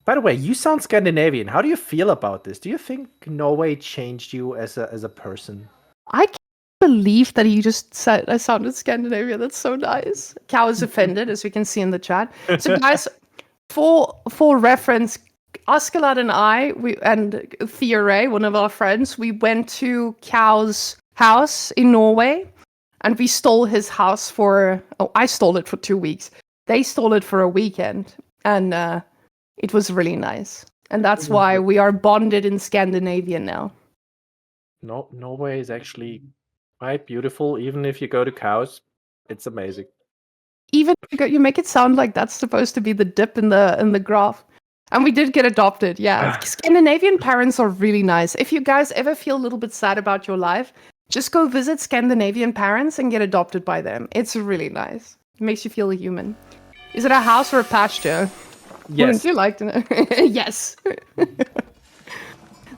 By the way, you sound Scandinavian. How do you feel about this? Do you think Norway changed you as a person? I can't believe that you just said I sounded Scandinavian. That's so nice. Cow is offended, as we can see in the chat. So, guys, for reference, Askeladd and I, and Theore, one of our friends, we went to Cow's house in Norway, and we stole his house I stole it for 2 weeks. They stole it for a weekend, and it was really nice. And that's why we are bonded in Scandinavia now. No, Norway is actually quite beautiful. Even if you go to Cows, it's amazing. Even you make it sound like that's supposed to be the dip in the graph. And we did get adopted, yeah. Scandinavian parents are really nice. If you guys ever feel a little bit sad about your life, just go visit Scandinavian parents and get adopted by them. It's really nice. It makes you feel human. Is it a house or a pasture? Yes. Wouldn't you like to know? Yes.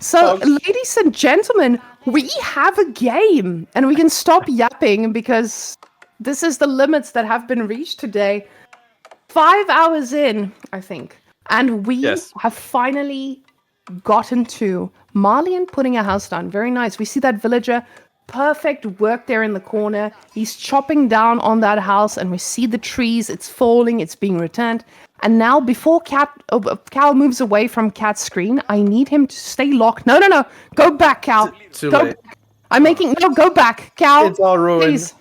So, ladies and gentlemen, we have a game, and we can stop yapping because this is the limits that have been reached today. 5 hours in, I think. And we have finally gotten to Malian putting a house down. Very nice. We see that villager. Perfect work there in the corner. He's chopping down on that house, and we see the trees. It's falling. It's being returned. And now, before Cal moves away from Cat's screen, I need him to stay locked. No. Go back, Cal. Too late. Go back, Cal. It's all ruined. Please.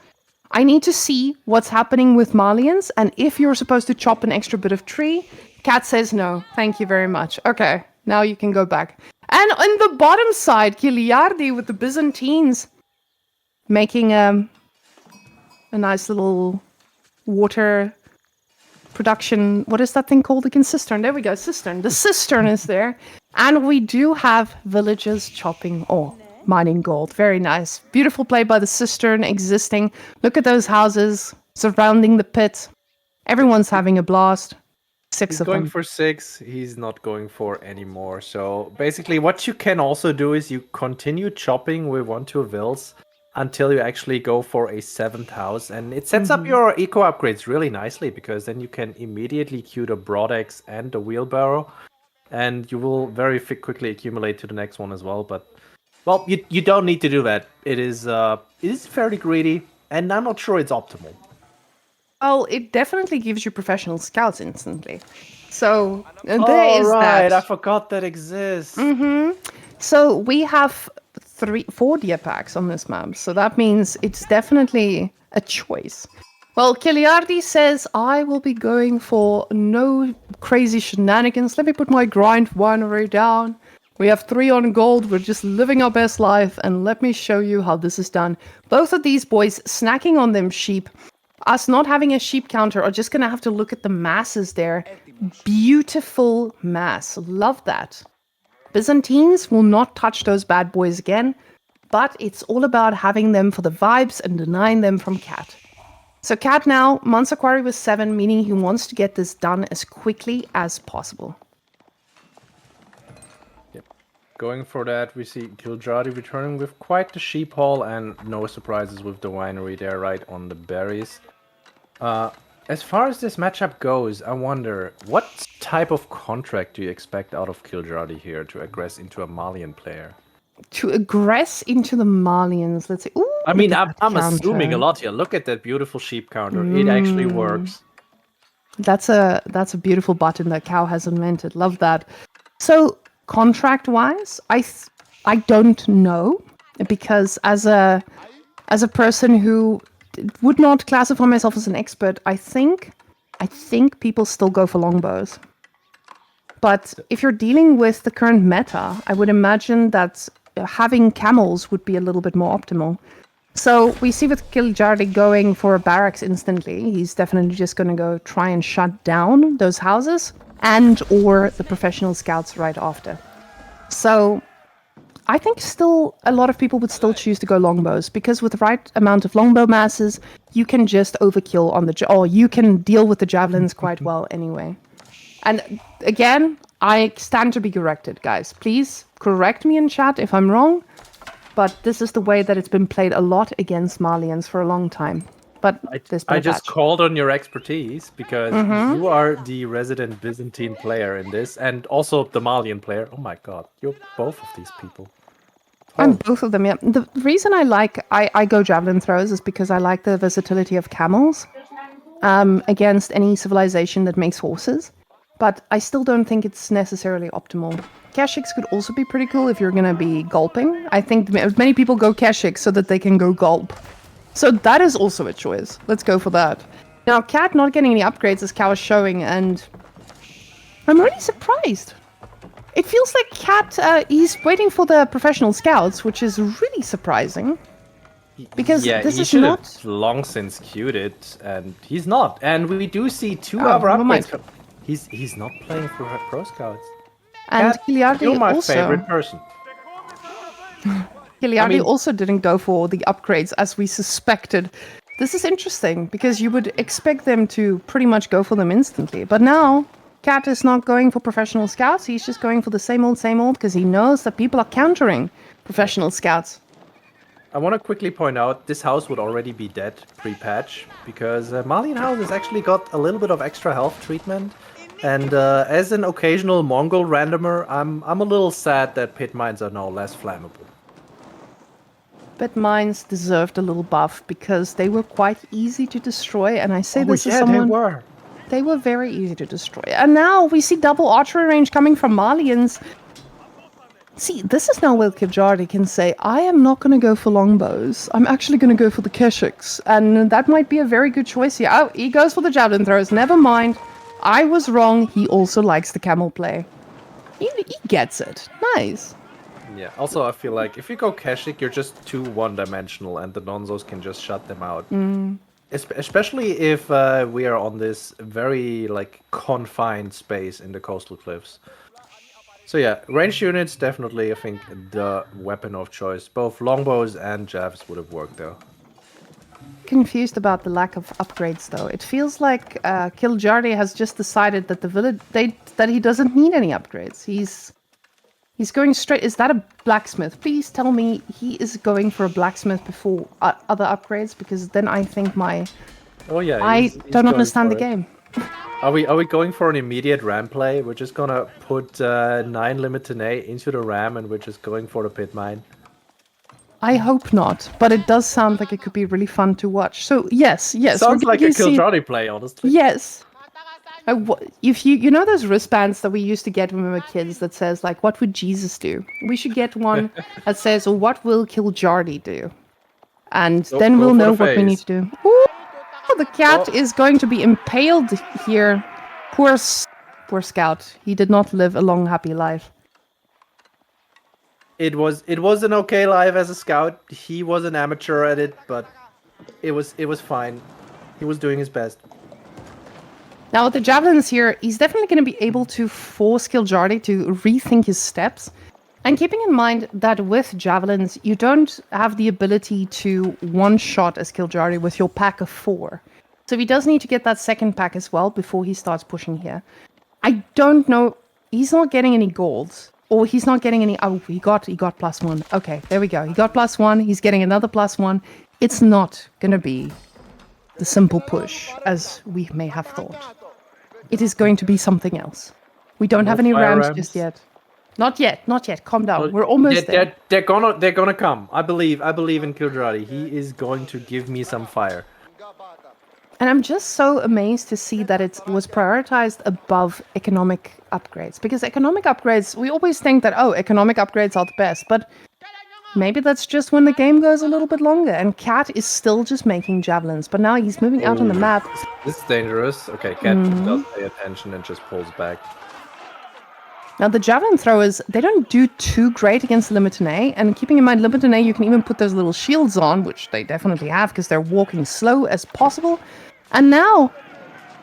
I need to see what's happening with Malians, and if you're supposed to chop an extra bit of tree, Cat says no. Thank you very much. Okay, now you can go back. And on the bottom side, Kiljardi with the Byzantines making a nice little water production. What is that thing called again? Cistern. There we go. Cistern. The cistern is there. And we do have villagers chopping mining gold. Very nice. Beautiful play by the cistern existing. Look at those houses surrounding the pit. Everyone's having a blast. He's going for 6. He's not going for any more. So basically what you can also do is you continue chopping with 1-2 vills until you actually go for a 7th house. And it sets up your eco upgrades really nicely, because then you can immediately queue the broadaxe and the wheelbarrow. And you will very quickly accumulate to the next one as well. But, well, you don't need to do that. It is fairly greedy, and I'm not sure it's optimal. Well, it definitely gives you professional scouts instantly. So there is that. I forgot that exists. So we have 4 deer packs on this map. So that means it's definitely a choice. Well, Kiljardi says, I will be going for no crazy shenanigans. Let me put my grind winery down. We have 3 on gold. We're just living our best life. And let me show you how this is done. Both of these boys snacking on them sheep. Us not having a sheep counter are just going to have to look at the masses there. Beautiful mass. Love that. Byzantines will not touch those bad boys again. But it's all about having them for the vibes and denying them from Cat. So Cat now, Monster Quarry was 7, meaning he wants to get this done as quickly as possible. Yep. Going for that, we see kiljardi returning with quite the sheep haul, and no surprises with the winery there right on the berries. As far as this matchup goes, I wonder, what type of contract do you expect out of kiljardi here to aggress into a Malian player? To aggress into the Malians, let's say. Ooh, I mean, I'm assuming a lot here. Look at that beautiful sheep counter. It actually works. That's a beautiful button that Cow has invented. Love that. So contract-wise, I don't know, because as a person who would not classify myself as an expert, I think people still go for longbows. But if you're dealing with the current meta, I would imagine that having camels would be a little bit more optimal. So we see with Kiljardi going for a barracks instantly. He's definitely just going to go try and shut down those houses and or the professional scouts right after. So I think still a lot of people would still choose to go longbows, because with the right amount of longbow masses, you can just overkill on or you can deal with the javelins quite well anyway. And again, I stand to be corrected, guys. Please correct me in chat if I'm wrong, but this is the way that it's been played a lot against Malians for a long time. but there's been I a just patch. called on your expertise because you are the resident Byzantine player in this, and also the Malian player. Oh my god, you're both of these people. I'm Oh, both of them, yeah. The reason I go javelin throws is because I like the versatility of camels against any civilization that makes horses. But I still don't think it's necessarily optimal. Keshiks could also be pretty cool if you're going to be gulping. I think many people go Keshik so that they can go gulp. So that is also a choice. Let's go for that. Now, Cat not getting any upgrades as Cow is showing, and I'm really surprised. It feels like Cat, he's waiting for the professional scouts, which is really surprising. Because yeah, this he is should not... have long since queued it, and he's not. And we do see two Oh, other never mind. upgrades. He's not playing for Pro Scouts. And Cat, Kiljardi you're my also... favorite person. Kiljardi also didn't go for the upgrades as we suspected. This is interesting, because you would expect them to pretty much go for them instantly. But now, Cat is not going for professional scouts, he's just going for the same old, because he knows that people are countering professional scouts. I want to quickly point out this house would already be dead pre-patch because Malian house has actually got a little bit of extra health treatment, and as an occasional Mongol randomer, I'm a little sad that pit mines are now less flammable. But mines deserved a little buff because they were quite easy to destroy, and I say this as someone... They were very easy to destroy. And now we see double archery range coming from Malians. See, this is now where kiljardi can say, I am not going to go for longbows. I'm actually going to go for the Keshiks. And that might be a very good choice here. Oh, he goes for the javelin throws. Never mind. I was wrong. He also likes the camel play. He gets it. Nice. Yeah, also I feel like if you go Keshik, you're just too one-dimensional and the Nonzos can just shut them out. Especially if we are on this very confined space in the coastal cliffs. So yeah, ranged units definitely, I think, the weapon of choice. Both longbows and javs would have worked though. Confused about the lack of upgrades though. It feels like kiljardi has just decided that the village that he doesn't need any upgrades. He's going straight. Is that a blacksmith? Please tell me he is going for a blacksmith before other upgrades, because then I think Oh yeah, I don't understand the game. Are we going for an immediate ram play? We're just gonna put 9 limited A into the ram and we're just going for the pit mine. I hope not, but it does sound like it could be really fun to watch. So yes. Sounds like a kiljardi play, honestly. Yes. If you know those wristbands that we used to get when we were kids that says like, what would Jesus do? We should get one that says, well, what will kiljardi do? And then we'll know what we need to do. Ooh, the cat is going to be impaled here. Poor scout. He did not live a long, happy life. It was an okay life as a scout. He was an amateur at it, but it was fine. He was doing his best. Now with the javelins here, he's definitely going to be able to force kiljardi to rethink his steps. And keeping in mind that with javelins, you don't have the ability to one-shot as kiljardi with your pack of 4. So he does need to get that second pack as well before he starts pushing here. I don't know. He's not getting any golds. Or he's not getting any... Oh, he got +1. Okay, there we go. He got +1. He's getting another +1. It's not going to be the simple push as we may have thought. It is going to be something else. We don't have any rams just yet. Not yet. Calm down. Well, we're almost there. They're gonna come. I believe in kiljardi. He is going to give me some fire. And I'm just so amazed to see that it was prioritized above economic upgrades. Because economic upgrades, we always think that, oh, economic upgrades are the best. But maybe that's just when the game goes a little bit longer. And Cat is still just making javelins. But now he's moving out on the map. This is dangerous. Okay, Cat does pay attention and just pulls back. Now the javelin throwers, they don't do too great against limited A, and keeping in mind limited A, you can even put those little shields on, which they definitely have because they're walking slow as possible. And now,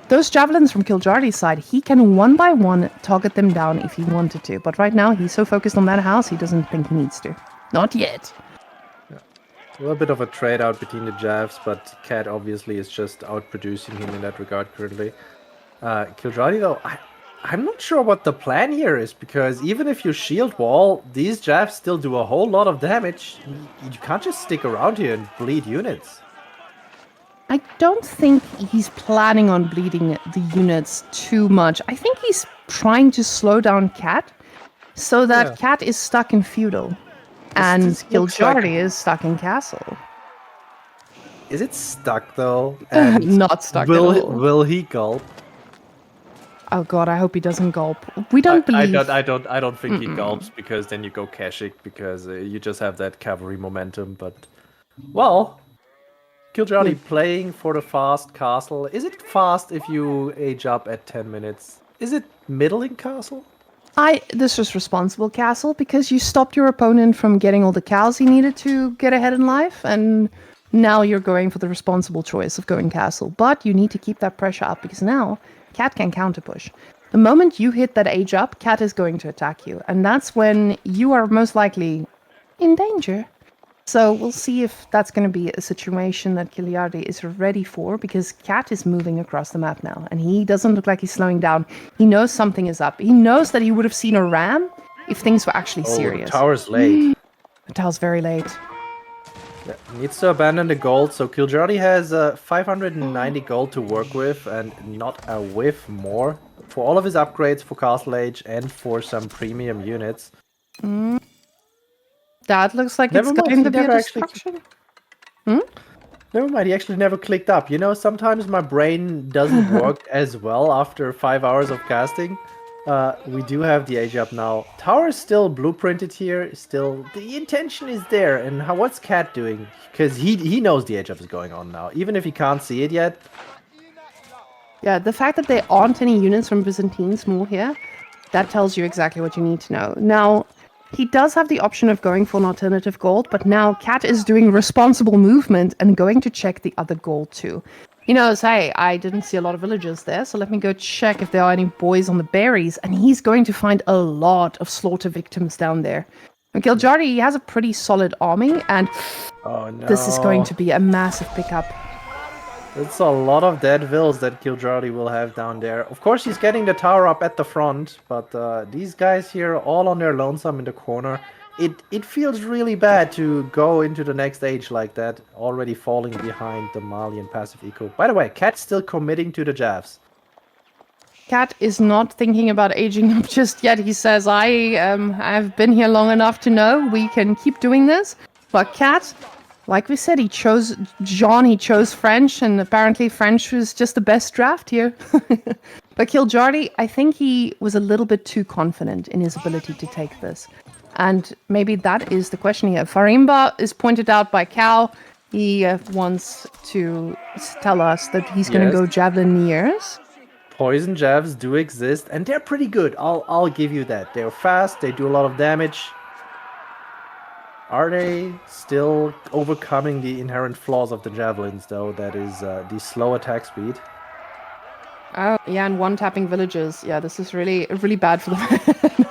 those javelins from kiljardi's side, he can one by one target them down if he wanted to. But right now, he's so focused on that house, he doesn't think he needs to. Not yet. Yeah. A little bit of a trade out between the javs, but Cat obviously is just outproducing him in that regard currently. kiljardi though, I'm not sure what the plan here is, because even if you shield wall, these javs still do a whole lot of damage. You can't just stick around here and bleed units. I don't think he's planning on bleeding the units too much. I think he's trying to slow down Cat so that Cat is stuck in feudal and this looks like- Kiljardi is stuck in castle. Is it stuck though? And Not stuck at all. will he gulp? Oh god, I hope he doesn't gulp. We don't believe. I don't think he gulps, because then you go Kashik, because you just have that cavalry momentum. But well, Kiljardi playing for the fast castle. Is it fast if you age up at 10 minutes? Is it middling castle? This was responsible castle because you stopped your opponent from getting all the cows he needed to get ahead in life, and now you're going for the responsible choice of going castle. But you need to keep that pressure up because now Cat can counter push. The moment you hit that age up, Cat is going to attack you, and that's when you are most likely in danger. So we'll see if that's going to be a situation that Kiljardi is ready for, because Cat is moving across the map now, and he doesn't look like he's slowing down. He knows something is up. He knows that he would have seen a ram if things were actually serious. The tower's late. The tower's very late. Yeah, needs to abandon the gold, so Kiljardi has 590 gold to work with, and not a whiff more for all of his upgrades for Castle Age and for some premium units. That looks like Never it's mind, going to he be a never actually- destruction. Never mind, he actually never clicked up. You know, sometimes my brain doesn't work as well after 5 hours of casting. We do have the age up now. Tower is still blueprinted here. Still, the intention is there. And what's Cat doing? Because he knows the age up is going on now, even if he can't see it yet. Yeah, the fact that there aren't any units from Byzantines more here, that tells you exactly what you need to know. Now, he does have the option of going for an alternative gold, but now Cat is doing responsible movement and going to check the other gold too. He knows, hey, I didn't see a lot of villagers there, so let me go check if there are any boys on the berries, and he's going to find a lot of slaughter victims down there. And Kiljardi, he has a pretty solid army, and Oh no. this is going to be a massive pickup. It's a lot of dead vills that Kiljardi will have down there. Of course, he's getting the tower up at the front, but these guys here, all on their lonesome in the corner. It feels really bad to go into the next age like that, already falling behind the Malian passive eco. By the way, Cat's still committing to the Javs. Cat is not thinking about aging up just yet. He says, I've been here long enough to know we can keep doing this. But Cat, like we said, he chose John, he chose French, and apparently French was just the best draft here. But Kiljardi, I think he was a little bit too confident in his ability to take this. And maybe that is the question here. Farimba is pointed out by Cal. He wants to tell us that he's going to go Javelineers. Poison Javs do exist, and they're pretty good. I'll give you that. They're fast, they do a lot of damage. Are they still overcoming the inherent flaws of the javelins, though? That is the slow attack speed. Oh, yeah, and one-tapping villagers. Yeah, this is really, really bad for them.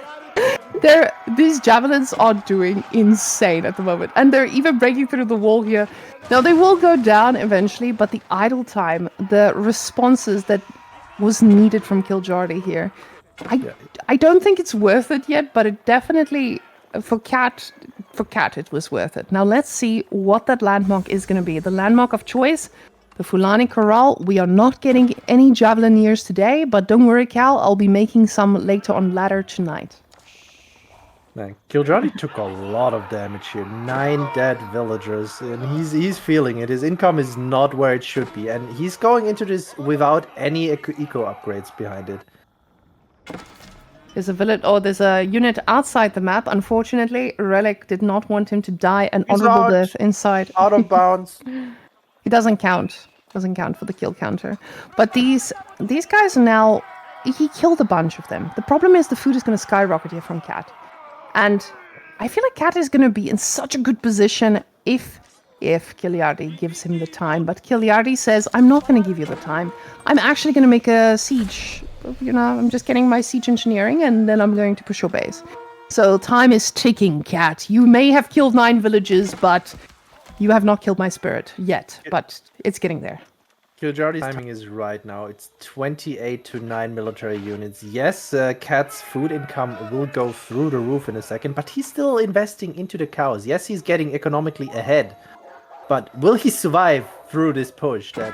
These javelins are doing insane at the moment. And they're even breaking through the wall here. Now, they will go down eventually, but the idle time, the responses that was needed from Kiljardi here, I don't think it's worth it yet, but it definitely, for Cat, it was worth it. Now, let's see what that landmark is going to be. The landmark of choice, the Fulani Corral. We are not getting any Javelineers today, but don't worry, Cal, I'll be making some later on ladder tonight. Man, Kiljardi took a lot of damage here. 9 dead villagers, and he's feeling it. His income is not where it should be, and he's going into this without any eco upgrades behind it. There's a unit outside the map. Unfortunately, Relic did not want him to die an honorable death inside. Out of bounds. He doesn't count. Doesn't count for the kill counter. But these guys are now. He killed a bunch of them. The problem is the food is going to skyrocket here from Cat. And I feel like Cat is going to be in such a good position if Kiljardi gives him the time. But Kiljardi says, I'm not going to give you the time. I'm actually going to make a siege. You know, I'm just getting my siege engineering, and then I'm going to push your base. So time is ticking, Cat. You may have killed 9 villages, but you have not killed my spirit yet. But it's getting there. Kiljardi's timing is right now. It's 28 to 9 military units. Yes, Cat's food income will go through the roof in a second, but he's still investing into the cows. Yes, he's getting economically ahead. But will he survive through this push that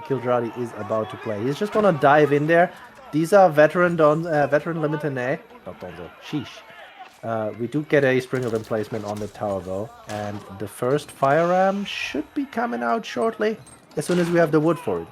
kiljardi is about to play? He's just gonna dive in there. These are veteran limited A. Not donzo. Sheesh. We do get a sprinkled emplacement on the tower though, and the first fire ram should be coming out shortly, as soon as we have the wood for it.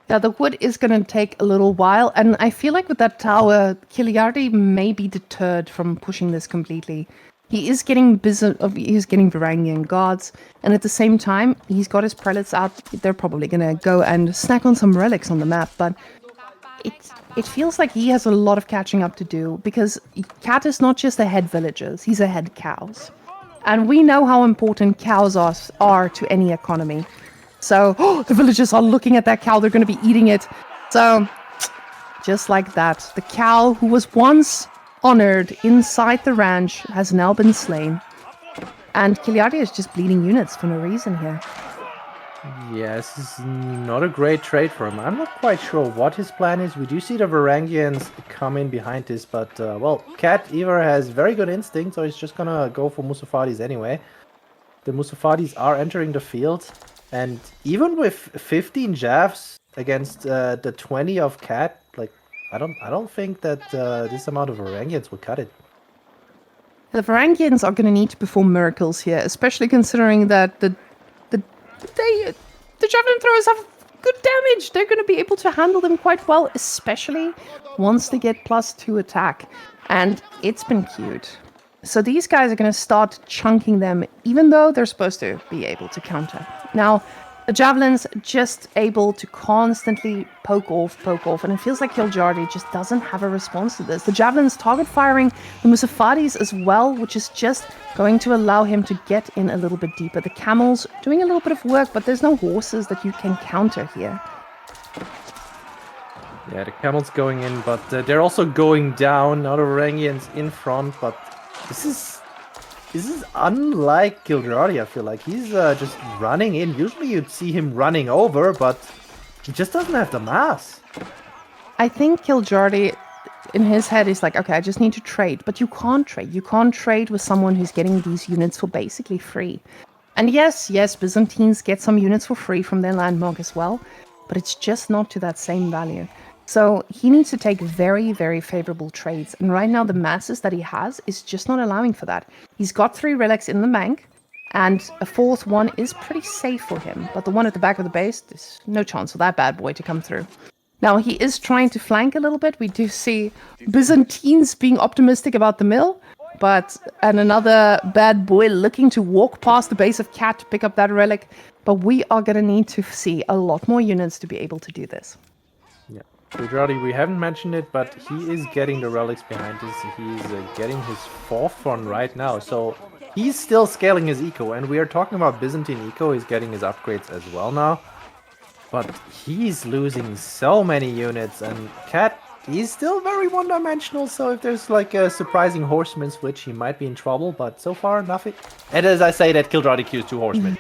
Yeah, the wood is going to take a little while, and I feel like with that tower, Kiljardi may be deterred from pushing this completely. He is getting he's getting Varangian guards, and at the same time, he's got his prelates out. They're probably going to go and snack on some relics on the map, but it feels like he has a lot of catching up to do, because Cat is not just a head villagers, he's a head cows. And we know how important cows are to any economy. So, the villagers are looking at that cow, they're going to be eating it. So, just like that, the cow who was once honored inside the ranch has now been slain. And Kiljardi is just bleeding units for no reason here. Yeah, this is not a great trade for him. I'm not quite sure what his plan is. We do see the Varangians come in behind this, but, well, Cat either has very good instincts or he's just gonna go for Musafadis anyway. The Musafadis are entering the field. And even with 15 Javs against the 20 of Cat, like I don't think that this amount of Varangians will cut it. The Varangians are going to need to perform miracles here, especially considering that the javelin throwers have good damage. They're going to be able to handle them quite well, especially once they get +2 attack. And it's been cute. So these guys are going to start chunking them, even though they're supposed to be able to counter. Now, the javelins just able to constantly poke off, and it feels like Kiljardi just doesn't have a response to this. The javelins target firing the Musafadis as well, which is just going to allow him to get in a little bit deeper. The camels doing a little bit of work, but there's no horses that you can counter here. Yeah, the camels going in, but they're also going down. Now the Varangians in front, but this is unlike Kiljardi, I feel like. He's just running in. Usually you'd see him running over, but he just doesn't have the mass. I think Kiljardi, in his head, is like, okay, I just need to trade. But you can't trade. You can't trade with someone who's getting these units for basically free. And yes, Byzantines get some units for free from their landmark as well, but it's just not to that same value. So he needs to take very, very favorable trades. And right now, the masses that he has is just not allowing for that. He's got 3 relics in the bank, and a 4th one is pretty safe for him. But the one at the back of the base, there's no chance for that bad boy to come through. Now, he is trying to flank a little bit. We do see Byzantines being optimistic about the mill, and another bad boy looking to walk past the base of Cat to pick up that relic. But we are going to need to see a lot more units to be able to do this. Kiljardi, we haven't mentioned it, but he is getting the relics behind this. He's getting his 4th one right now. So he's still scaling his eco, and we are talking about Byzantine eco. He's getting his upgrades as well now. But he's losing so many units, and Cat, he's still very one-dimensional. So if there's like a surprising horseman switch, he might be in trouble. But so far, nothing. And as I say that, Kiljardi queues 2 horsemen.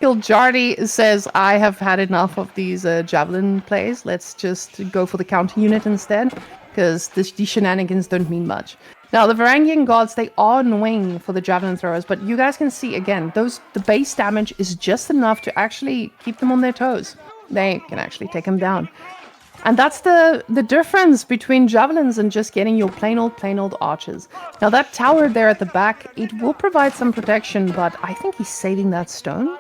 Kiljardi says, I have had enough of these javelin plays. Let's just go for the counter unit instead, because these shenanigans don't mean much. Now, the Varangian gods, they are annoying for the javelin throwers, but you guys can see, again, the base damage is just enough to actually keep them on their toes. They can actually take them down. And that's the difference between javelins and just getting your plain old archers. Now, that tower there at the back, it will provide some protection, but I think he's saving that stone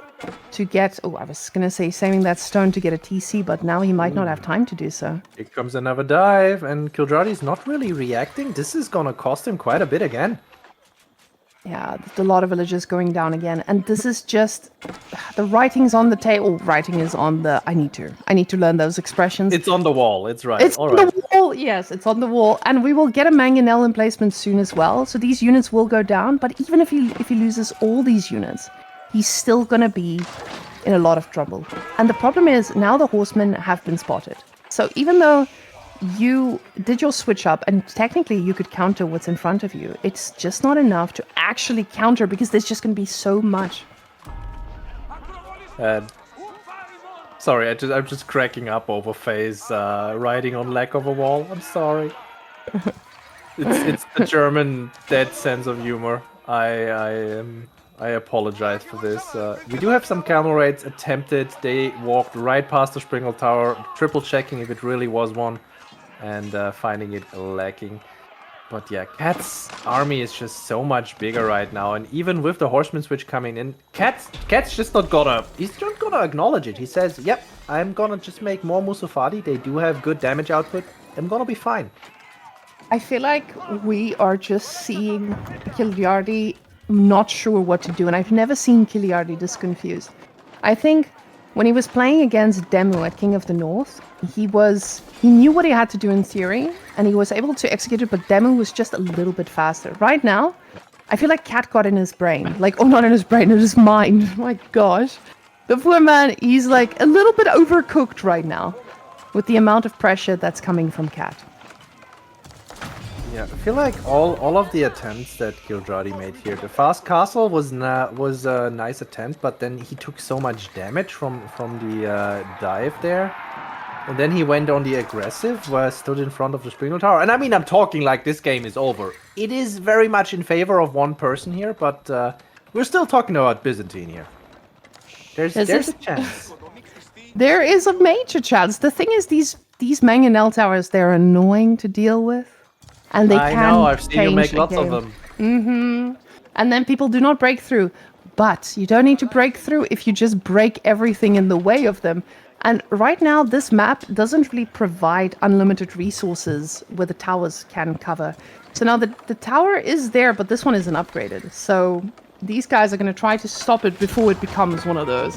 to get... Oh, I was going to say saving that stone to get a TC, but now he might not have time to do so. Here comes another dive, and Kiljardi's not really reacting. This is going to cost him quite a bit again. Yeah, a lot of villagers going down again. And this is just... The writing's on the table. Writing is on the... I need to learn those expressions. It's on the wall, it's right. It's on the wall, yes, it's on the wall. And we will get a mangonel emplacement soon as well. So these units will go down. But even if he loses all these units, he's still going to be in a lot of trouble. And the problem is, now the horsemen have been spotted. So even though you did your switch up, and technically you could counter what's in front of you, it's just not enough to actually counter, because there's just going to be so much. Sorry, I'm just cracking up over FaZe riding on lack of a wall. I'm sorry. It's the German dead sense of humor. I apologize for this. We do have some camel raids attempted. They walked right past the Springle Tower, triple checking if it really was one, and finding it lacking. But yeah, Cat's army is just so much bigger right now, and even with the horseman switch coming in, Cat's just not gonna. He's not gonna acknowledge it. He says, "Yep, I'm gonna just make more Musafadi. They do have good damage output. I'm gonna be fine." I feel like we are just seeing Kiljardi not sure what to do, and I've never seen Kiljardi this confused. I think when he was playing against Demu at King of the North, he knew what he had to do in theory, and he was able to execute it, but Demu was just a little bit faster. Right now, I feel like Cat got in his brain. Not in his brain, in his mind. My gosh. The poor man, he's like a little bit overcooked right now with the amount of pressure that's coming from Cat. Yeah, I feel like all of the attempts that Kiljardi made here, the fast castle was a nice attempt, but then he took so much damage from the dive there, and then he went on the aggressive, where stood in front of the Springle Tower. And I mean, I'm talking like this game is over. It is very much in favor of one person here, but we're still talking about Byzantine here. There's a chance. There is a major chance. The thing is, these mangonel towers, they're annoying to deal with. And they I can know, I've seen you make lots game. of them. Mm-hmm. And then people do not break through. But you don't need to break through if you just break everything in the way of them. And right now, this map doesn't really provide unlimited resources where the towers can cover. So now the tower is there, but this one isn't upgraded. So these guys are going to try to stop it before it becomes one of those.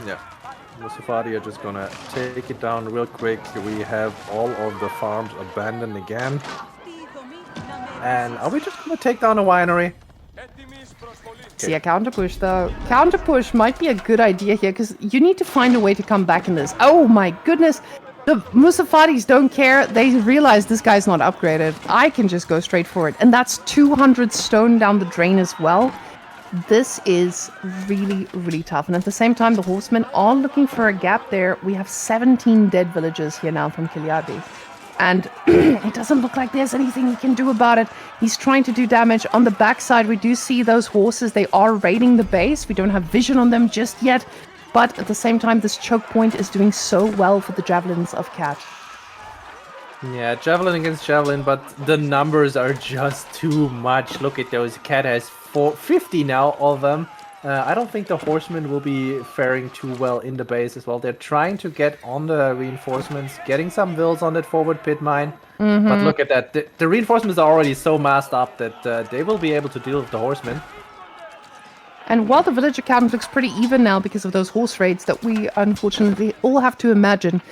Yeah. Musafadi are just gonna take it down real quick. We have all of the farms abandoned again. And are we just gonna take down a winery? See a counter push though. Counter push might be a good idea here because you need to find a way to come back in this. Oh my goodness. The Musafadis don't care. They realize this guy's not upgraded. I can just go straight for it. And that's 200 stone down the drain as well. This is really, really tough. And at the same time, the horsemen are looking for a gap there. We have 17 dead villagers here now from Kiljardi. And it doesn't look like there's anything he can do about it. He's trying to do damage. On the backside, we do see those horses. They are raiding the base. We don't have vision on them just yet. But at the same time, this choke point is doing so well for the javelins of Cat. Yeah, javelin against javelin, but the numbers are just too much. Look at those. Cat has 50 now of them. I don't think the horsemen will be faring too well in the base as well. They're trying to get on the reinforcements, getting some vills on that forward pit mine. Mm-hmm. But look at that. The reinforcements are already so massed up that they will be able to deal with the horsemen. And while the villager count looks pretty even now because of those horse raids that we unfortunately all have to imagine,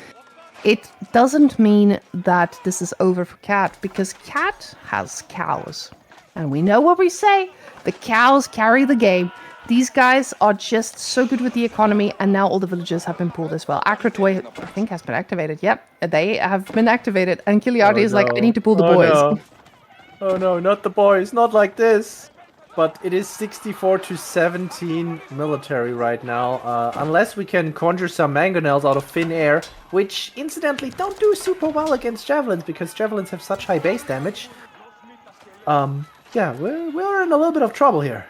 it doesn't mean that this is over for Cat, because Cat has cows. And we know what we say. The cows carry the game. These guys are just so good with the economy, and now all the villagers have been pulled as well. Akratoy, I think, has been activated. Yep, they have been activated. And Kiljardi is like, I need to pull the boys. No. Oh no, not the boys, not like this. But it is 64 to 17 military right now. Unless we can conjure some mangonels out of thin air, which incidentally don't do super well against javelins because javelins have such high base damage. Yeah, we're in a little bit of trouble here.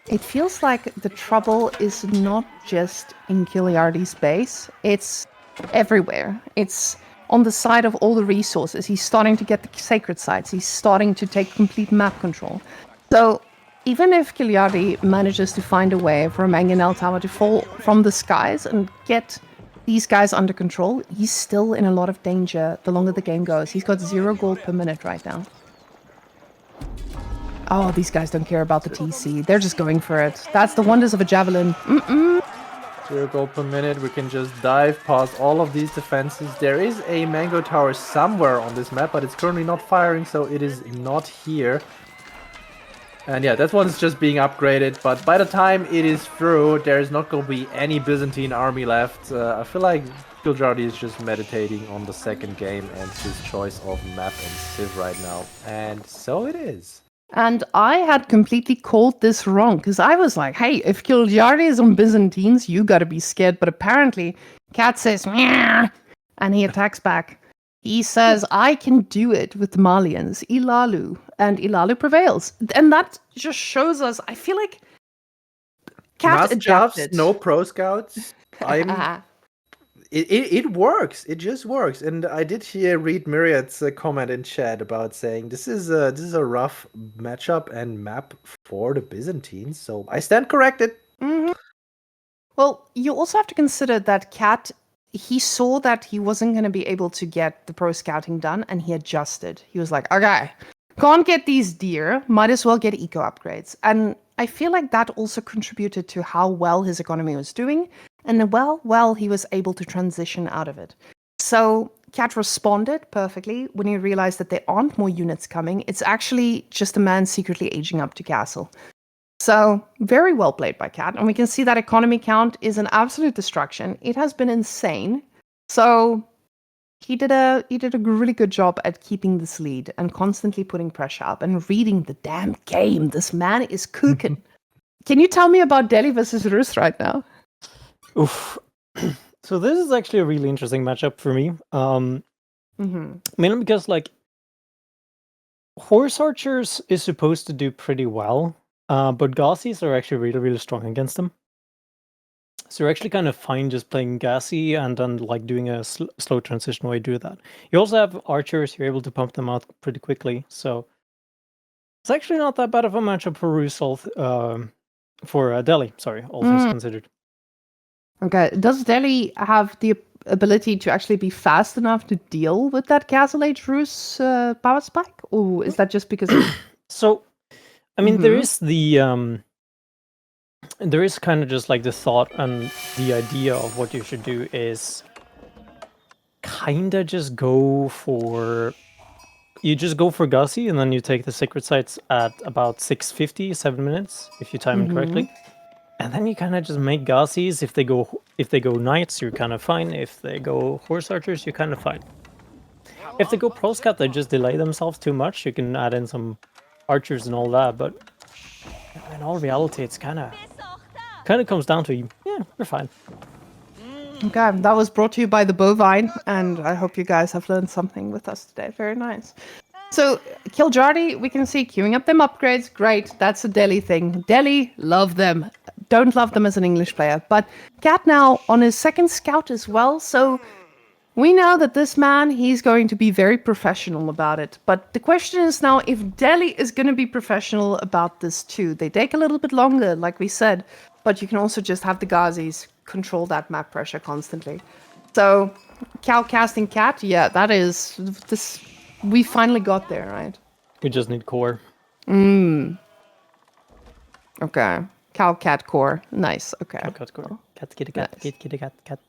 It feels like the trouble is not just in Kiljardi's base. It's everywhere. It's on the side of all the resources. He's starting to get the sacred sites. He's starting to take complete map control. So even if Kiljardi manages to find a way for a mangonel tower to fall from the skies and get these guys under control, he's still in a lot of danger the longer the game goes. He's got 0 gold per minute right now. Oh, these guys don't care about the TC. They're just going for it. That's the wonders of a javelin. 0 gold per minute. We can just dive past all of these defenses. There is a mango tower somewhere on this map, but it's currently not firing, so it is not here. And yeah, that one's just being upgraded, but by the time it is through, there's not going to be any Byzantine army left. I feel like Kiljardi is just meditating on the second game and his choice of map and civ right now. And so it is. And I had completely called this wrong, because I was like, hey, if Kiljardi is on Byzantines, you gotta be scared. But apparently, Cat says, meow, and he attacks back. He says, I can do it with the Malians, Ilalu. and Ilalu prevails. And that just shows us, I feel like Cat adapted. No pro scouts. It works. It just works. And I did read Myriad's comment in chat about saying this is a rough matchup and map for the Byzantines. So I stand corrected. Mm-hmm. Well, you also have to consider that Cat, he saw that he wasn't going to be able to get the pro scouting done, and he adjusted. He was like, okay, can't get these deer, might as well get eco upgrades. And I feel like that also contributed to how well his economy was doing, and well he was able to transition out of it. So Cat responded perfectly when he realized that there aren't more units coming. It's actually just a man secretly aging up to castle. So very well played by Cat, and we can see that economy count is an absolute destruction. It has been insane. So he did a really good job at keeping this lead and constantly putting pressure up and reading the damn game. This man is cooking. Can you tell me about Delhi versus Rus right now? Oof. So this is actually a really interesting matchup for me. Mainly because like horse archers is supposed to do pretty well, but Ghazis are actually really, really strong against them. So you're actually kind of fine just playing Ghazi and then like doing a slow transition while you do that. You also have archers, you're able to pump them out pretty quickly. So it's actually not that bad of a matchup for for Delhi, sorry, all things considered. Okay, does Delhi have the ability to actually be fast enough to deal with that Castle Age Rus power spike? Or is that just because... So, I mean, there is the... there is kind of just like the thought and the idea of what you should do is kind of just go for... You just go for Ghazi and then you take the secret sites at about 650, 7 minutes, if you time it correctly. And then you kind of just make Ghazis. If they go knights, you're kind of fine. If they go horse archers, you're kind of fine. If they go pro scout, they just delay themselves too much. You can add in some archers and all that, but in all reality, it's kind of comes down to yeah, we're fine. Okay, that was brought to you by the Bovine, and I hope you guys have learned something with us today. Very nice. So, Kiljardi, we can see queuing up them upgrades. Great, that's a Delhi thing. Delhi, love them. Don't love them as an English player. But Cat now on his second scout as well, so we know that this man, he's going to be very professional about it. But the question is now if Delhi is going to be professional about this too. They take a little bit longer, like we said, but you can also just have the Ghazis control that map pressure constantly. So, Cal casting Cat, yeah, that is... this. We finally got there, right? We just need core. Okay. Cow cat core. Nice. Okay. Cow cat core. Cat kitty cat. Nice. Kitty cat cat.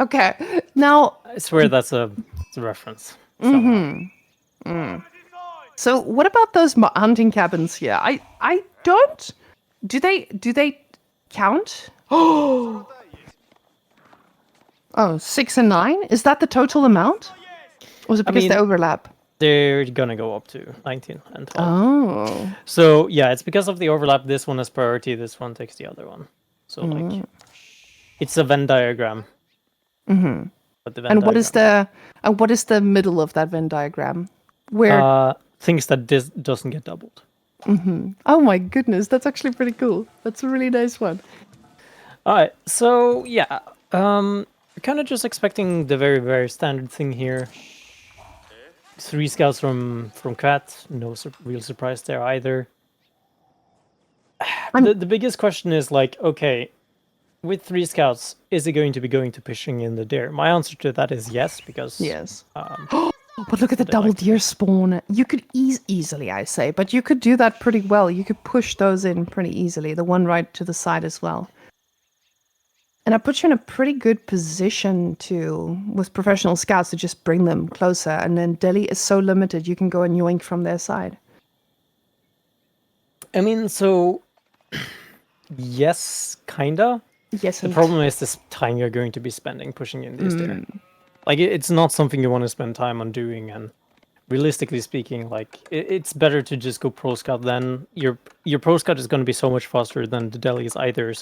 Okay. Now I swear that's a reference. So what about those hunting cabins here? I don't. Do they count? Oh, 6 and 9. Is that the total amount? Or was it because they overlap? They're gonna go up to 19 and 12. Oh. So yeah, it's because of the overlap. This one has priority. This one takes the other one. So like, it's a Venn diagram. But the Venn And what is the middle of that Venn diagram? Where things that doesn't get doubled. Oh my goodness, that's actually pretty cool. That's a really nice one. All right, so yeah, kind of just expecting the very, very standard thing here. 3 scouts from Cat, no real surprise there either. The biggest question is like, okay, with 3 scouts, is it going to pushing in the deer? My answer to that is yes, because yes. But look at the double deer spawn. You could easily, I say, but you could do that pretty well. You could push those in pretty easily. The one right to the side as well. And I put you in a pretty good position with professional scouts to just bring them closer. And then Delhi is so limited, you can go and yoink from their side. I mean, so yes, kinda. Yes. The problem is this time you're going to be spending pushing in these deer. Like, it's not something you want to spend time on doing, and realistically speaking, like, it's better to just go pro scout. Then your pro scout is going to be so much faster than the Delhi's either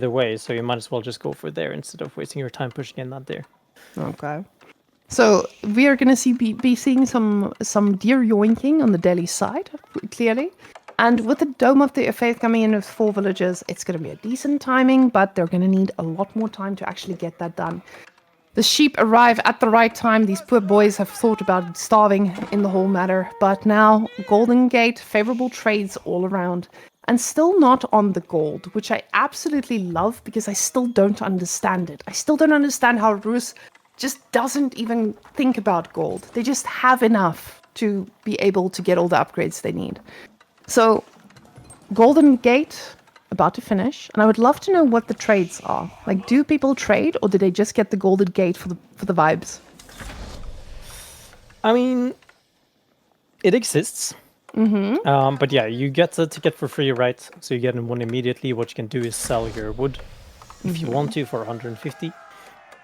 way, so you might as well just go for there instead of wasting your time pushing in that there. Okay. So we are going to be seeing some deer yoinking on the Delhi side, clearly. And with the Dome of the Faith coming in with 4 villagers, it's going to be a decent timing, but they're going to need a lot more time to actually get that done. The sheep arrive at the right time. These poor boys have thought about starving in the whole matter, but now Golden Gate, favorable trades all around, and still not on the gold, which I absolutely love because I still don't understand it. I still don't understand how Rus just doesn't even think about gold. They just have enough to be able to get all the upgrades they need. So, Golden Gate about to finish, and I would love to know what the trades are. Like, do people trade, or did they just get the Golden Gate for the vibes? I mean, it exists. But yeah, you get the ticket for free, right? So you get one immediately. What you can do is sell your wood if you want to for 150.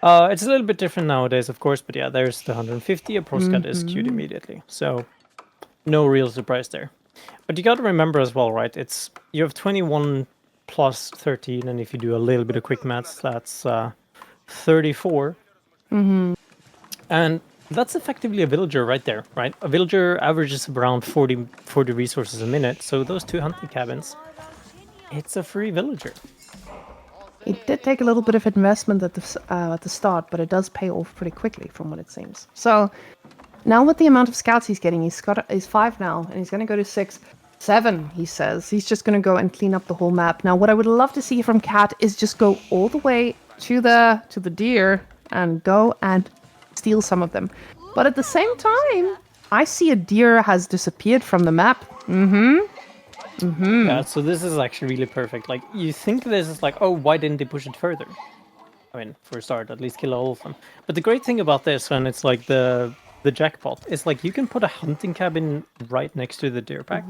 It's a little bit different nowadays, of course, but yeah, there's the 150. A postcard is queued immediately, so no real surprise there. But you got to remember as well, right? You have 21 plus 13, and if you do a little bit of quick maths, that's 34. And that's effectively a villager right there, right? A villager averages around 40 resources a minute, so those 2 hunting cabins, it's a free villager. It did take a little bit of investment at the start, but it does pay off pretty quickly from what it seems. So now with the amount of scouts he's getting, he's 5 now, and he's going to go to 6. 7, he says. He's just going to go and clean up the whole map. Now, what I would love to see from Cat is just go all the way to the deer and go and steal some of them. But at the same time, I see a deer has disappeared from the map. Yeah, so this is actually really perfect. Like, you think this is like, oh, why didn't they push it further? I mean, for a start, at least kill all of them. But the great thing about this, and it's like the jackpot, is like you can put a hunting cabin right next to the deer pack.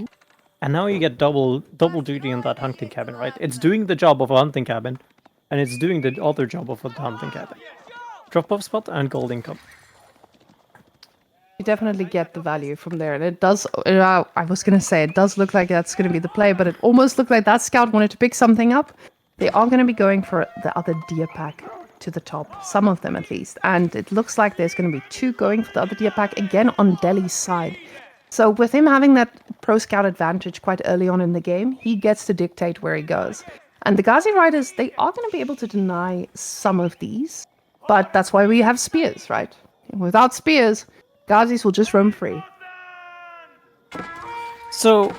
And now you get double duty in that hunting cabin, right? It's doing the job of a hunting cabin, and it's doing the other job of a hunting cabin. Drop-off spot and gold income. You definitely get the value from there. And it does, I was going to say, it does look like that's going to be the play, but it almost looked like that scout wanted to pick something up. They are going to be going for the other deer pack to the top, some of them at least. And it looks like there's going to be 2 going for the other deer pack, again on Delhi's side. So with him having that pro scout advantage quite early on in the game, he gets to dictate where he goes. And the Ghazi riders, they are going to be able to deny some of these, but that's why we have spears, right? Without spears, Ghazis will just roam free. So,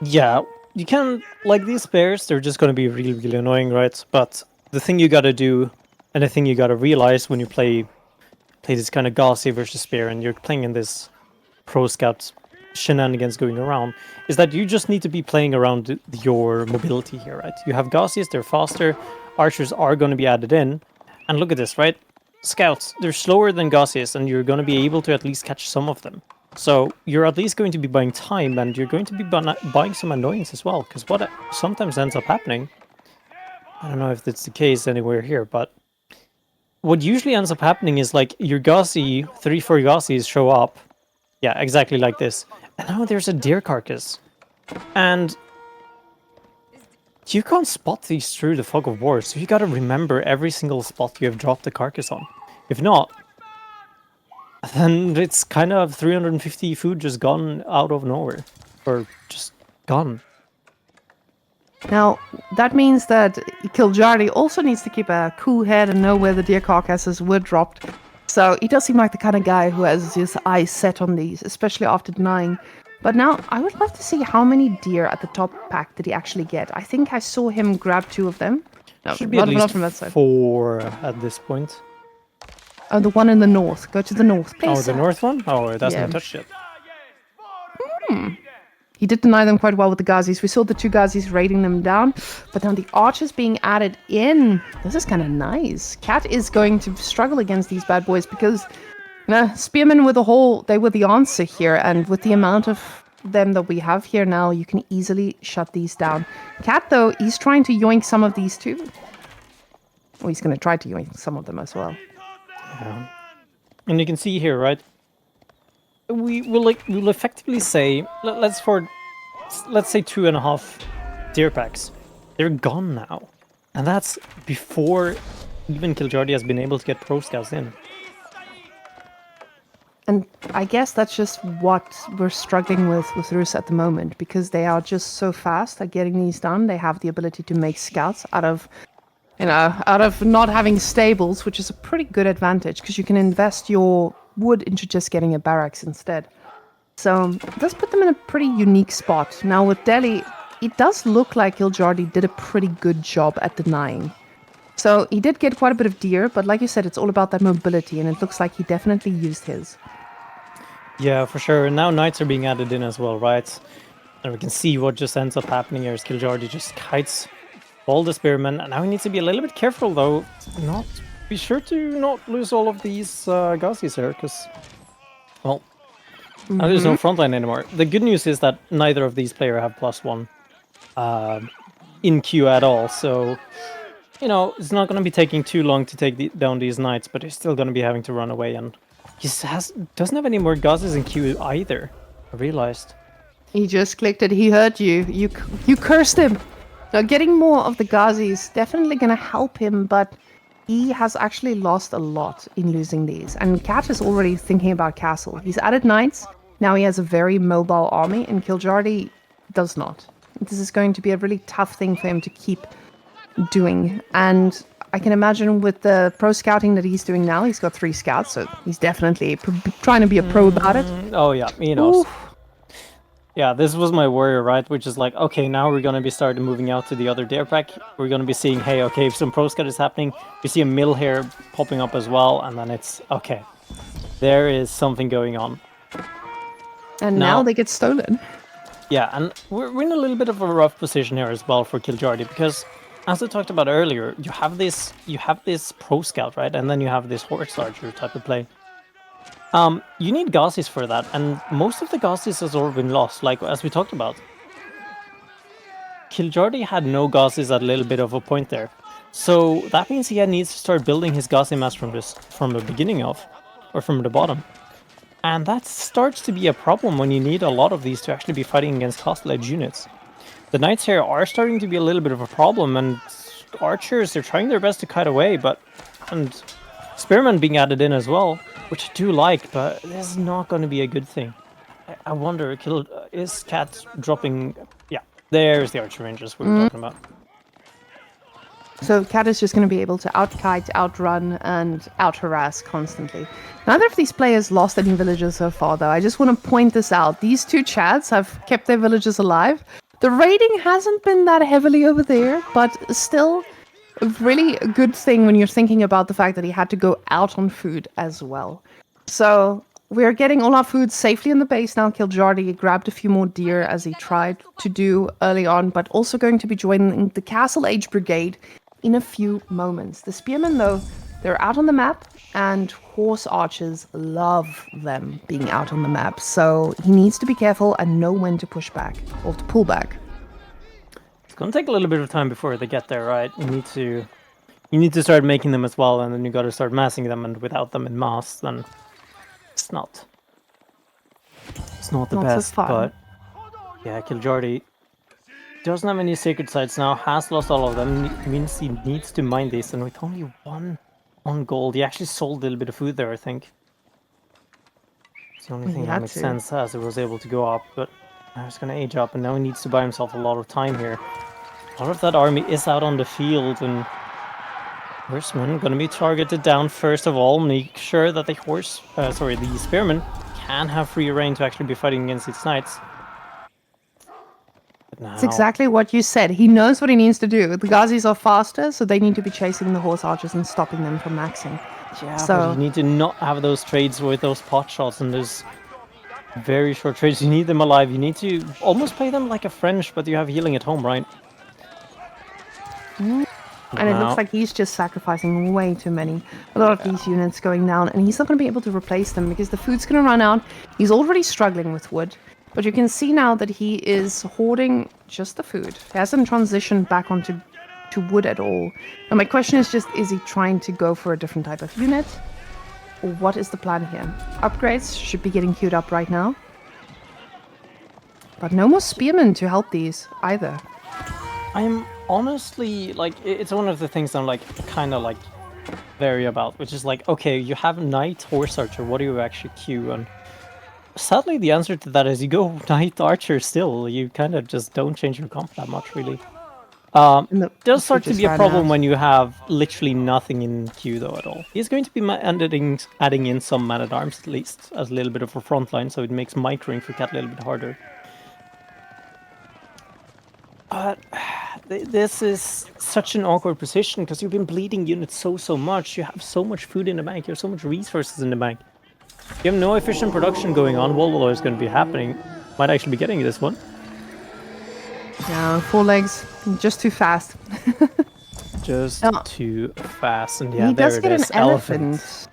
yeah, you can, like these spears, they're just going to be really, really annoying, right? But the thing you got to do, and the thing you got to realize when you play this kind of Ghazi versus spear, and you're playing in this pro scout shenanigans going around, is that you just need to be playing around your mobility here, right? You have Gaussias, they're faster, archers are going to be added in, and look at this, right? Scouts, they're slower than Gaussias, and you're going to be able to at least catch some of them. So you're at least going to be buying time, and you're going to be buying some annoyance as well, because what sometimes ends up happening, I don't know if that's the case anywhere here, but what usually ends up happening is like your Gaussi, 3-4 Gaussias show up, yeah, exactly like this. And now there's a deer carcass. And you can't spot these through the fog of war, so you gotta remember every single spot you have dropped the carcass on. If not, then it's kind of 350 food just gone out of nowhere. Or just gone. Now, that means that Kiljardi also needs to keep a cool head and know where the deer carcasses were dropped. So he does seem like the kind of guy who has his eyes set on these, especially after denying. But now, I would love to see how many deer at the top pack did he actually get. I think I saw him grab 2 of them. No, should be at least 4 at this point. Oh, the one in the north. Go to the north, please. Oh, the north one? Oh, it hasn't been touched yet. He did deny them quite well with the Ghazis. We saw the 2 Ghazis raiding them down, but now the archers being added in. This is kind of nice. Cat is going to struggle against these bad boys because spearmen with a hole, they were the answer here, and with the amount of them that we have here now, you can easily shut these down. Cat, though, he's trying to yoink some of these too. Well, he's going to try to yoink some of them as well. Yeah. And you can see here, right? We'll effectively say, let's say 2.5 deer packs. They're gone now. And that's before even Kiljardi has been able to get pro scouts in. And I guess that's just what we're struggling with Rus at the moment, because they are just so fast at getting these done. They have the ability to make scouts out of not having stables, which is a pretty good advantage, because you can invest your wood into just getting a barracks instead. So it does put them in a pretty unique spot. Now with Delhi, it does look like kiljardi did a pretty good job at denying. So he did get quite a bit of deer, but like you said, it's all about that mobility, and it looks like he definitely used his. Yeah, for sure. And now knights are being added in as well, right? And we can see what just ends up happening here is kiljardi just kites all the spearmen. And now he needs to be a little bit careful, though. Be sure to not lose all of these Ghazis here, because, well, now there's no front line anymore. The good news is that neither of these players have +1 in queue at all, so, you know, it's not going to be taking too long to take down these knights, but he's still going to be having to run away, and he doesn't have any more Ghazis in queue either, I realized. He just clicked it. He heard you. You cursed him. Now, getting more of the Ghazi is definitely going to help him, but he has actually lost a lot in losing these. And Cat is already thinking about castle. He's added knights. Now he has a very mobile army, and kiljardi does not. This is going to be a really tough thing for him to keep doing. And I can imagine with the pro scouting that he's doing now, he's got 3 scouts, so he's definitely trying to be a pro about it. Oh yeah, he knows. Oof. Yeah, this was my worry, right? Which is like, okay, now we're going to be starting moving out to the other dare pack. We're going to be seeing, hey, okay, if some pro scout is happening, we see a mill here popping up as well, and then it's, okay, there is something going on. And now they get stolen. Yeah, and we're in a little bit of a rough position here as well for kiljardi, because as I talked about earlier, you have this pro scout, right? And then you have this horse archer type of play. You need Ghazis for that, and most of the Ghazis has already been lost, like as we talked about. kiljardi had no Ghazis at a little bit of a point there. So that means he needs to start building his Ghazi mass from the beginning of, or from the bottom. And that starts to be a problem when you need a lot of these to actually be fighting against castle edge units. The knights here are starting to be a little bit of a problem, and archers, they're trying their best to cut away, and spearmen being added in as well, which I do like, but this is not going to be a good thing. I wonder, is Cat dropping... Yeah, there's the archer rangers we were talking about. So Cat is just going to be able to outkite, outrun, and out-harass constantly. Neither of these players lost any villagers so far, though. I just want to point this out. These 2 Chads have kept their villagers alive. The raiding hasn't been that heavily over there, but still a really good thing when you're thinking about the fact that he had to go out on food as well. So we're getting all our food safely in the base now. kiljardi grabbed a few more deer as he tried to do early on, but also going to be joining the Castle Age Brigade in a few moments. The spearmen, though, they're out on the map, and horse archers love them being out on the map. So he needs to be careful and know when to push back or to pull back. It's going to take a little bit of time before they get there, right? You need to start making them as well, and then you got to start massing them, and without them in mass, then it's not the best. So but yeah, kiljardi doesn't have any sacred sites now, has lost all of them, means he needs to mine this, and with only 1 on gold, he actually sold a little bit of food there, I think. It's the only thing that makes sense, as it was able to go up, but now it's going to age up, and now he needs to buy himself a lot of time here. A lot of that army is out on the field, and horsemen going to be targeted down first of all. Make sure that the spearmen can have free reign to actually be fighting against its knights. That's exactly what you said. He knows what he needs to do. The Ghazis are faster, so they need to be chasing the horse archers and stopping them from maxing. Yeah, but you need to not have those trades with those pot shots and those very short trades. You need them alive. You need to almost play them like a French, but you have healing at home, right? And it looks like he's just sacrificing way too many. A lot of these units going down, and he's not going to be able to replace them because the food's going to run out. He's already struggling with wood. But you can see now that he is hoarding just the food. He hasn't transitioned back onto wood at all. And my question is just, is he trying to go for a different type of unit? Or what is the plan here? Upgrades should be getting queued up right now. But no more spearmen to help these either. I'm honestly, like, it's one of the things I'm, like, kind of, like, vary about, which is like, okay, you have knight, horse archer, what do you actually queue? And sadly, the answer to that is you go knight archer still. You kind of just don't change your comp that much, really. Does start to be a problem when you have literally nothing in queue, though, at all. He's going to be adding in some man-at-arms, at least, as a little bit of a front line, so it makes microing for Cat a little bit harder. But this is such an awkward position, because you've been bleeding units so much. You have so much food in the bank, you have so much resources in the bank. You have no efficient production going on. Wall is going to be happening. Might actually be getting this one. Yeah, 4 legs. Just too fast. Just too fast. And yeah, he there does it get is. an elephant.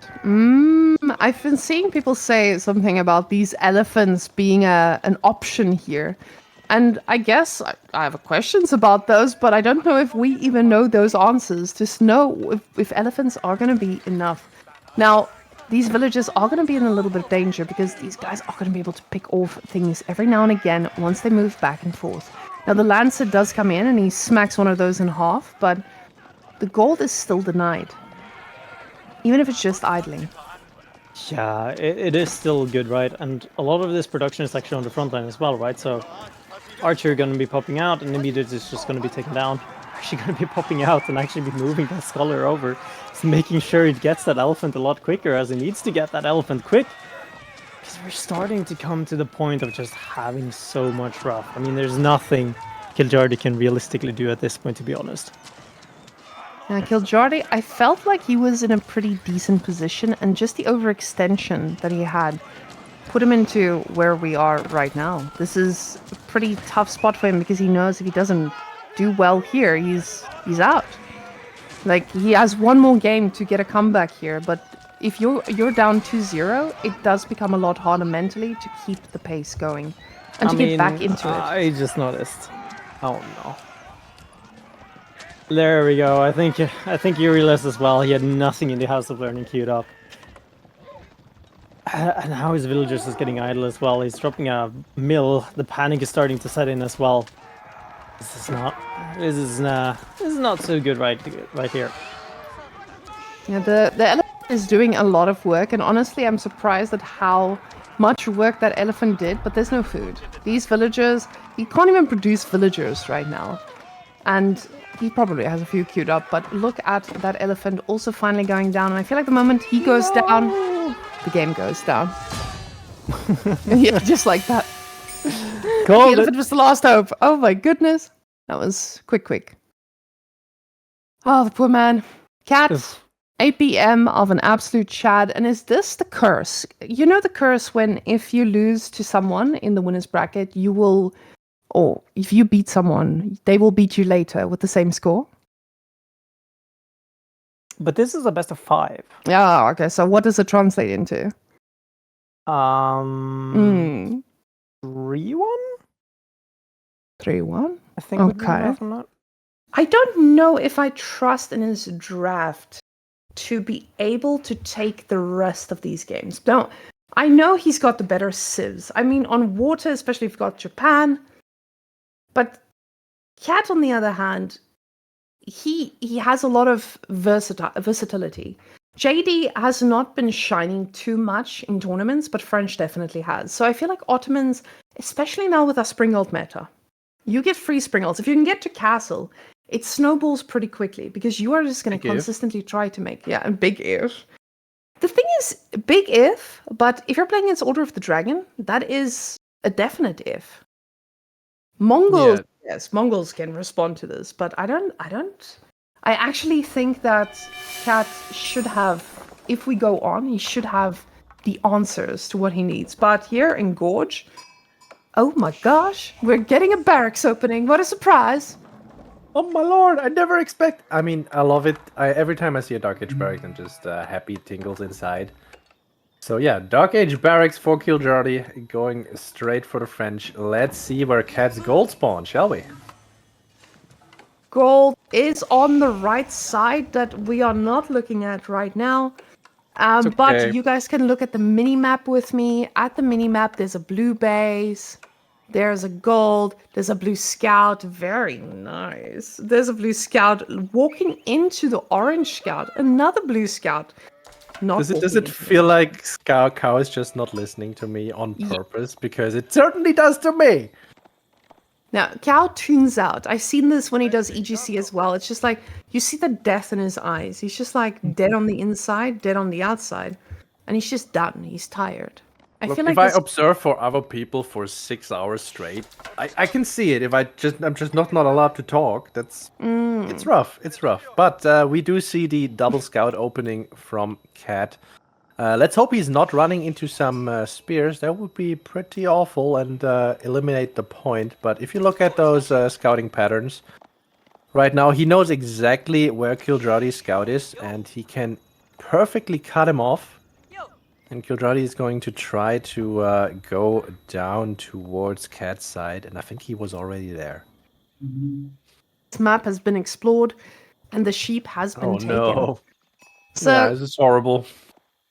I've been seeing people say something about these elephants being an option here. And I guess I have questions about those, but I don't know if we even know those answers to know if elephants are going to be enough. Now, these villagers are going to be in a little bit of danger because these guys are going to be able to pick off things every now and again once they move back and forth. Now, the Lancer does come in and he smacks one of those in half, but the gold is still denied. Even if it's just idling. Yeah, it is still good, right? And a lot of this production is actually on the front line as well, right? So Archer going to be popping out and Ayyubids is just going to be taken down. Actually going to be popping out and actually be moving that Scholar over. Just making sure it gets that elephant a lot quicker, as it needs to get that elephant quick. Because we're starting to come to the point of just having so much rough. I mean, there's nothing kiljardi can realistically do at this point, to be honest. Now, kiljardi, I felt like he was in a pretty decent position, and just the overextension that he had put him into where we are right now. This is a pretty tough spot for him because he knows if he doesn't do well here, he's out. Like, he has one more game to get a comeback here, but if you're down 2-0, it does become a lot harder mentally to keep the pace going and to get back into it. I just noticed. Oh no. There we go. I think you realized as well. He had nothing in the House of Learning queued up. And now his villagers is getting idle as well. He's dropping a mill. The panic is starting to set in as well. This is not so good right here. Yeah, the elephant is doing a lot of work, and honestly, I'm surprised at how much work that elephant did, but there's no food. These villagers, he can't even produce villagers right now. And he probably has a few queued up, but look at that elephant also finally going down, and I feel like the moment he goes down, the game goes down. Yeah, just like that. The elephant was the last hope. Oh my goodness. That was quick. Oh, the poor man. Cat, 8 PM of an absolute chad. And is this the curse? You know the curse when if you lose to someone in the winner's bracket, you will, or if you beat someone, they will beat you later with the same score? But this is a best of 5. Yeah, okay. So what does it translate into? 3-1? 3-1? I think would be enough on that. I don't know if I trust in his draft to be able to take the rest of these games. Now, I know he's got the better civs. I mean, on water, especially if you've got Japan. But Cat, on the other hand, he has a lot of versatility. JD has not been shining too much in tournaments, but French definitely has. So I feel like Ottomans, especially now with our Springald meta, you get free Springalds. If you can get to Castle, it snowballs pretty quickly because you are just going to consistently try to make... Yeah, and big if. The thing is, big if, but if you're playing against Order of the Dragon, that is a definite if. Mongols, yes, Mongols can respond to this, but I actually think that Cat should have, if we go on, he should have the answers to what he needs. But here in Gorge, oh my gosh, we're getting a barracks opening. What a surprise. Oh my lord, I never expect... I mean, I love it. Every time I see a Dark Age barracks, I'm just happy tingles inside. So yeah, Dark Age barracks for kiljardi, going straight for the French. Let's see where Cat's gold spawn, shall we? Gold is on the right side that we are not looking at right now. Okay. But you guys can look at the mini-map with me. At the mini-map, there's a blue base. There's a gold. There's a blue scout. Very nice. There's a blue scout walking into the orange scout. Another blue scout. Not Does walking it into feel like Cow is just not listening to me on purpose? Because it certainly does to me. Now, Cal tunes out. I've seen this when he does EGC as well. It's just like, you see the death in his eyes. He's just like dead on the inside, dead on the outside. And he's just done. He's tired. I Look, feel like if I this... observe for other people for 6 hours straight, I can see it. If I'm just not allowed to talk, that's it's rough. It's rough. But we do see the double scout opening from Cat. Let's hope he's not running into some spears. That would be pretty awful and eliminate the point. But if you look at those scouting patterns, right now he knows exactly where kiljardi's scout is, and he can perfectly cut him off. And kiljardi is going to try to go down towards Cat's side, and I think he was already there. This map has been explored, and the sheep has been taken. No. So, Yeah, this is horrible.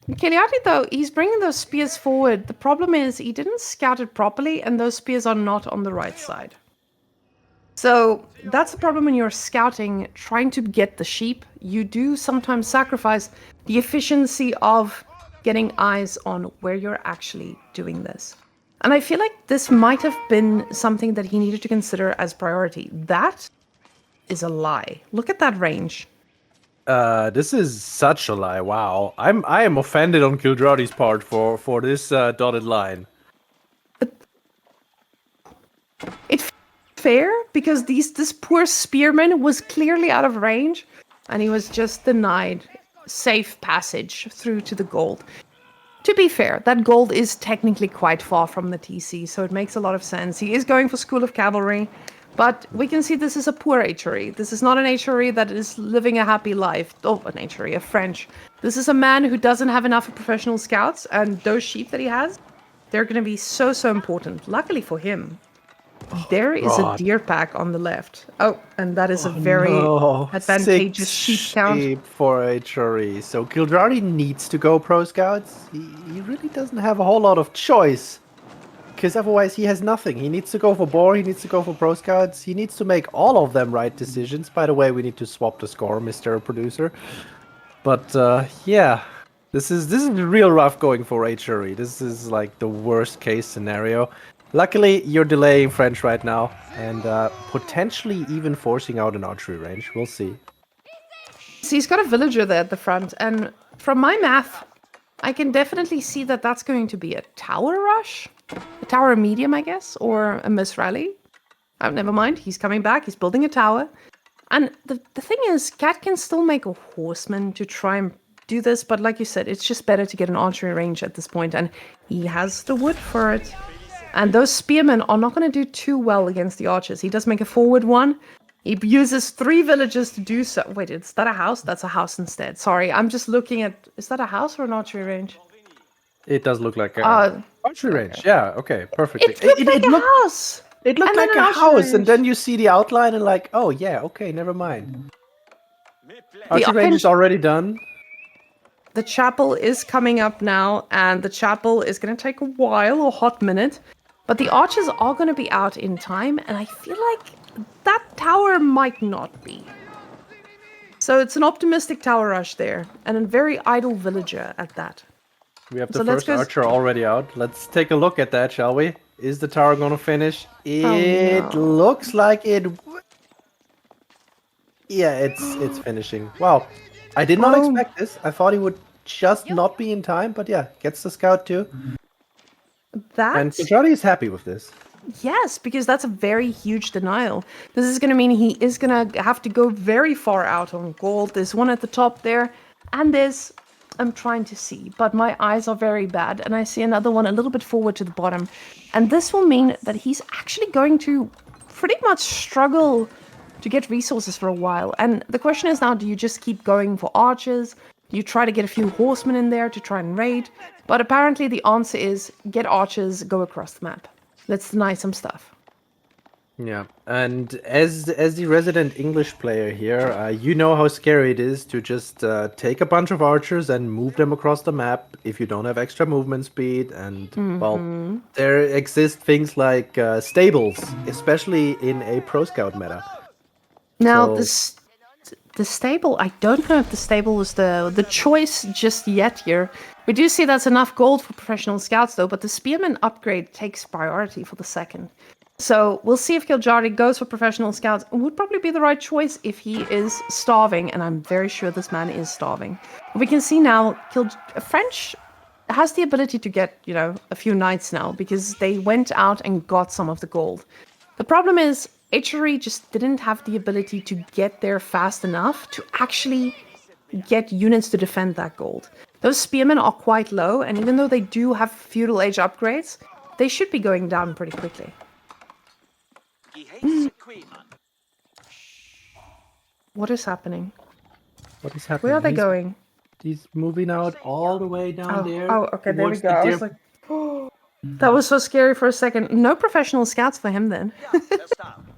Kiljardi, though, he's bringing those spears forward. The problem is he didn't scout it properly, and those spears are not on the right side. So that's the problem when you're scouting, trying to get the sheep. You do sometimes sacrifice the efficiency of getting eyes on where you're actually doing this. And I feel like this might have been something that he needed to consider as priority. That is a lie. Look at that range. This is such a lie. Wow, I am offended on kiljardi's part for this dotted line. It's fair because this poor spearman was clearly out of range, and he was just denied safe passage through to the gold. To be fair, that gold is technically quite far from the TC, so it makes a lot of sense. He is going for School of Cavalry, but we can see this is a poor HRE. This is not an HRE that is living a happy life. Oh, an HRE, a French. This is a man who doesn't have enough professional scouts, and those sheep that he has, they're going to be so important. Luckily for him, there is a deer pack on the left. Oh, and that is a very advantageous sheep count. Sheep for HRE. So kiljardi needs to go pro scouts. He really doesn't have a whole lot of choice. Because otherwise he has nothing. He needs to go for boar, he needs to go for pro scouts. He needs to make all of them right decisions. By the way, we need to swap the score, Mr. Producer. But yeah, this is real rough going for HRE. This is like the worst case scenario. Luckily, you're delaying French right now, and potentially even forcing out an archery range. We'll see. So he's got a villager there at the front, and from my math, I can definitely see that that's going to be a tower rush. A tower medium, I guess, or a miss rally. Oh, never mind, he's coming back, he's building a tower. And the thing is, Cat can still make a horseman to try and do this, but like you said, it's just better to get an archery range at this point, and he has the wood for it. And those spearmen are not going to do too well against the archers. He does make a forward one. He uses 3 villagers to do so. Wait, is that a house? That's a house instead. Sorry, I'm just looking at... Is that a house or an archery range? It does look like a archery range. Yeah, okay, perfect. It looked like a house! It looked like a house, and then you see the outline and like, oh yeah, okay, never mind. Archery range is already done. The chapel is coming up now, and the chapel is going to take a while, a hot minute. But the archers are going to be out in time, and I feel like that tower might not be. So it's an optimistic tower rush there, and a very idle villager at that. We have the first archer already out. Let's take a look at that, shall we? Is the tower going to finish? It looks like it... Yeah, it's finishing. Wow. I did not expect this. I thought he would just not be in time, but yeah, gets the scout too. And kiljardi is happy with this. Yes, because that's a very huge denial. This is going to mean he is going to have to go very far out on gold. There's one at the top there, and there's... I'm trying to see, but my eyes are very bad, and I see another one a little bit forward to the bottom. And this will mean that he's actually going to pretty much struggle to get resources for a while. And the question is now, do you just keep going for archers? Do you try to get a few horsemen in there to try and raid? But apparently the answer is get archers, go across the map. Let's deny some stuff. Yeah, and as the resident English player here, you know how scary it is to just take a bunch of archers and move them across the map if you don't have extra movement speed. And well, there exist things like stables, especially in a pro scout meta. Now, So the stable, I don't know if the stable was the choice just yet here. We do see that's enough gold for professional scouts though, but the spearman upgrade takes priority for the second. So we'll see if Kiljardi goes for professional scouts. It would probably be the right choice if he is starving, and I'm very sure this man is starving. But we can see now French has the ability to get, a few knights now because they went out and got some of the gold. The problem is HRE just didn't have the ability to get there fast enough to actually get units to defend that gold. Those spearmen are quite low, and even though they do have feudal age upgrades, they should be going down pretty quickly. What is happening? what is happening? Where are they going? He's moving out all the way down there. Oh, okay, there we towards go. the I deer- was like, oh, that was so scary for a second. No professional scouts for him then.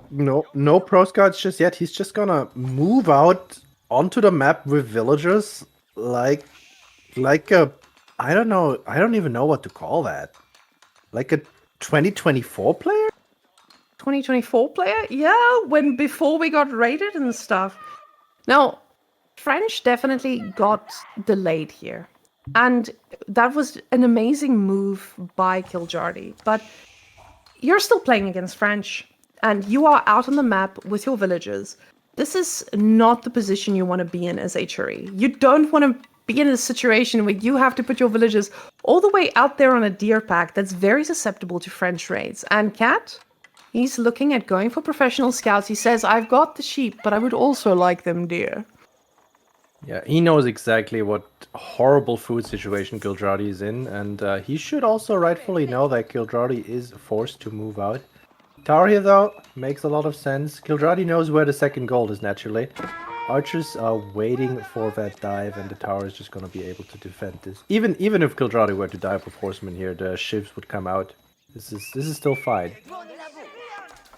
No pro scouts just yet. He's just gonna move out onto the map with villagers like a I don't know. I don't even know what to call that. Like a 2024 player? 2024 player? Yeah, before we got raided and stuff. Now, French definitely got delayed here. And that was an amazing move by Kiljardi. But you're still playing against French, and you are out on the map with your villagers. This is not the position you want to be in as HRE. You don't want to be in a situation where you have to put your villagers all the way out there on a deer pack that's very susceptible to French raids. And Cat, he's looking at going for professional scouts. He says, I've got the sheep, but I would also like them deer. Yeah, he knows exactly what horrible food situation Gildradi is in, and he should also rightfully know that Gildradi is forced to move out. Tower here, though, makes a lot of sense. Gildradi knows where the second gold is, naturally. Archers are waiting for that dive, and the tower is just going to be able to defend this. Even if Gildradi were to dive with horsemen here, the shivs would come out. This is still fine.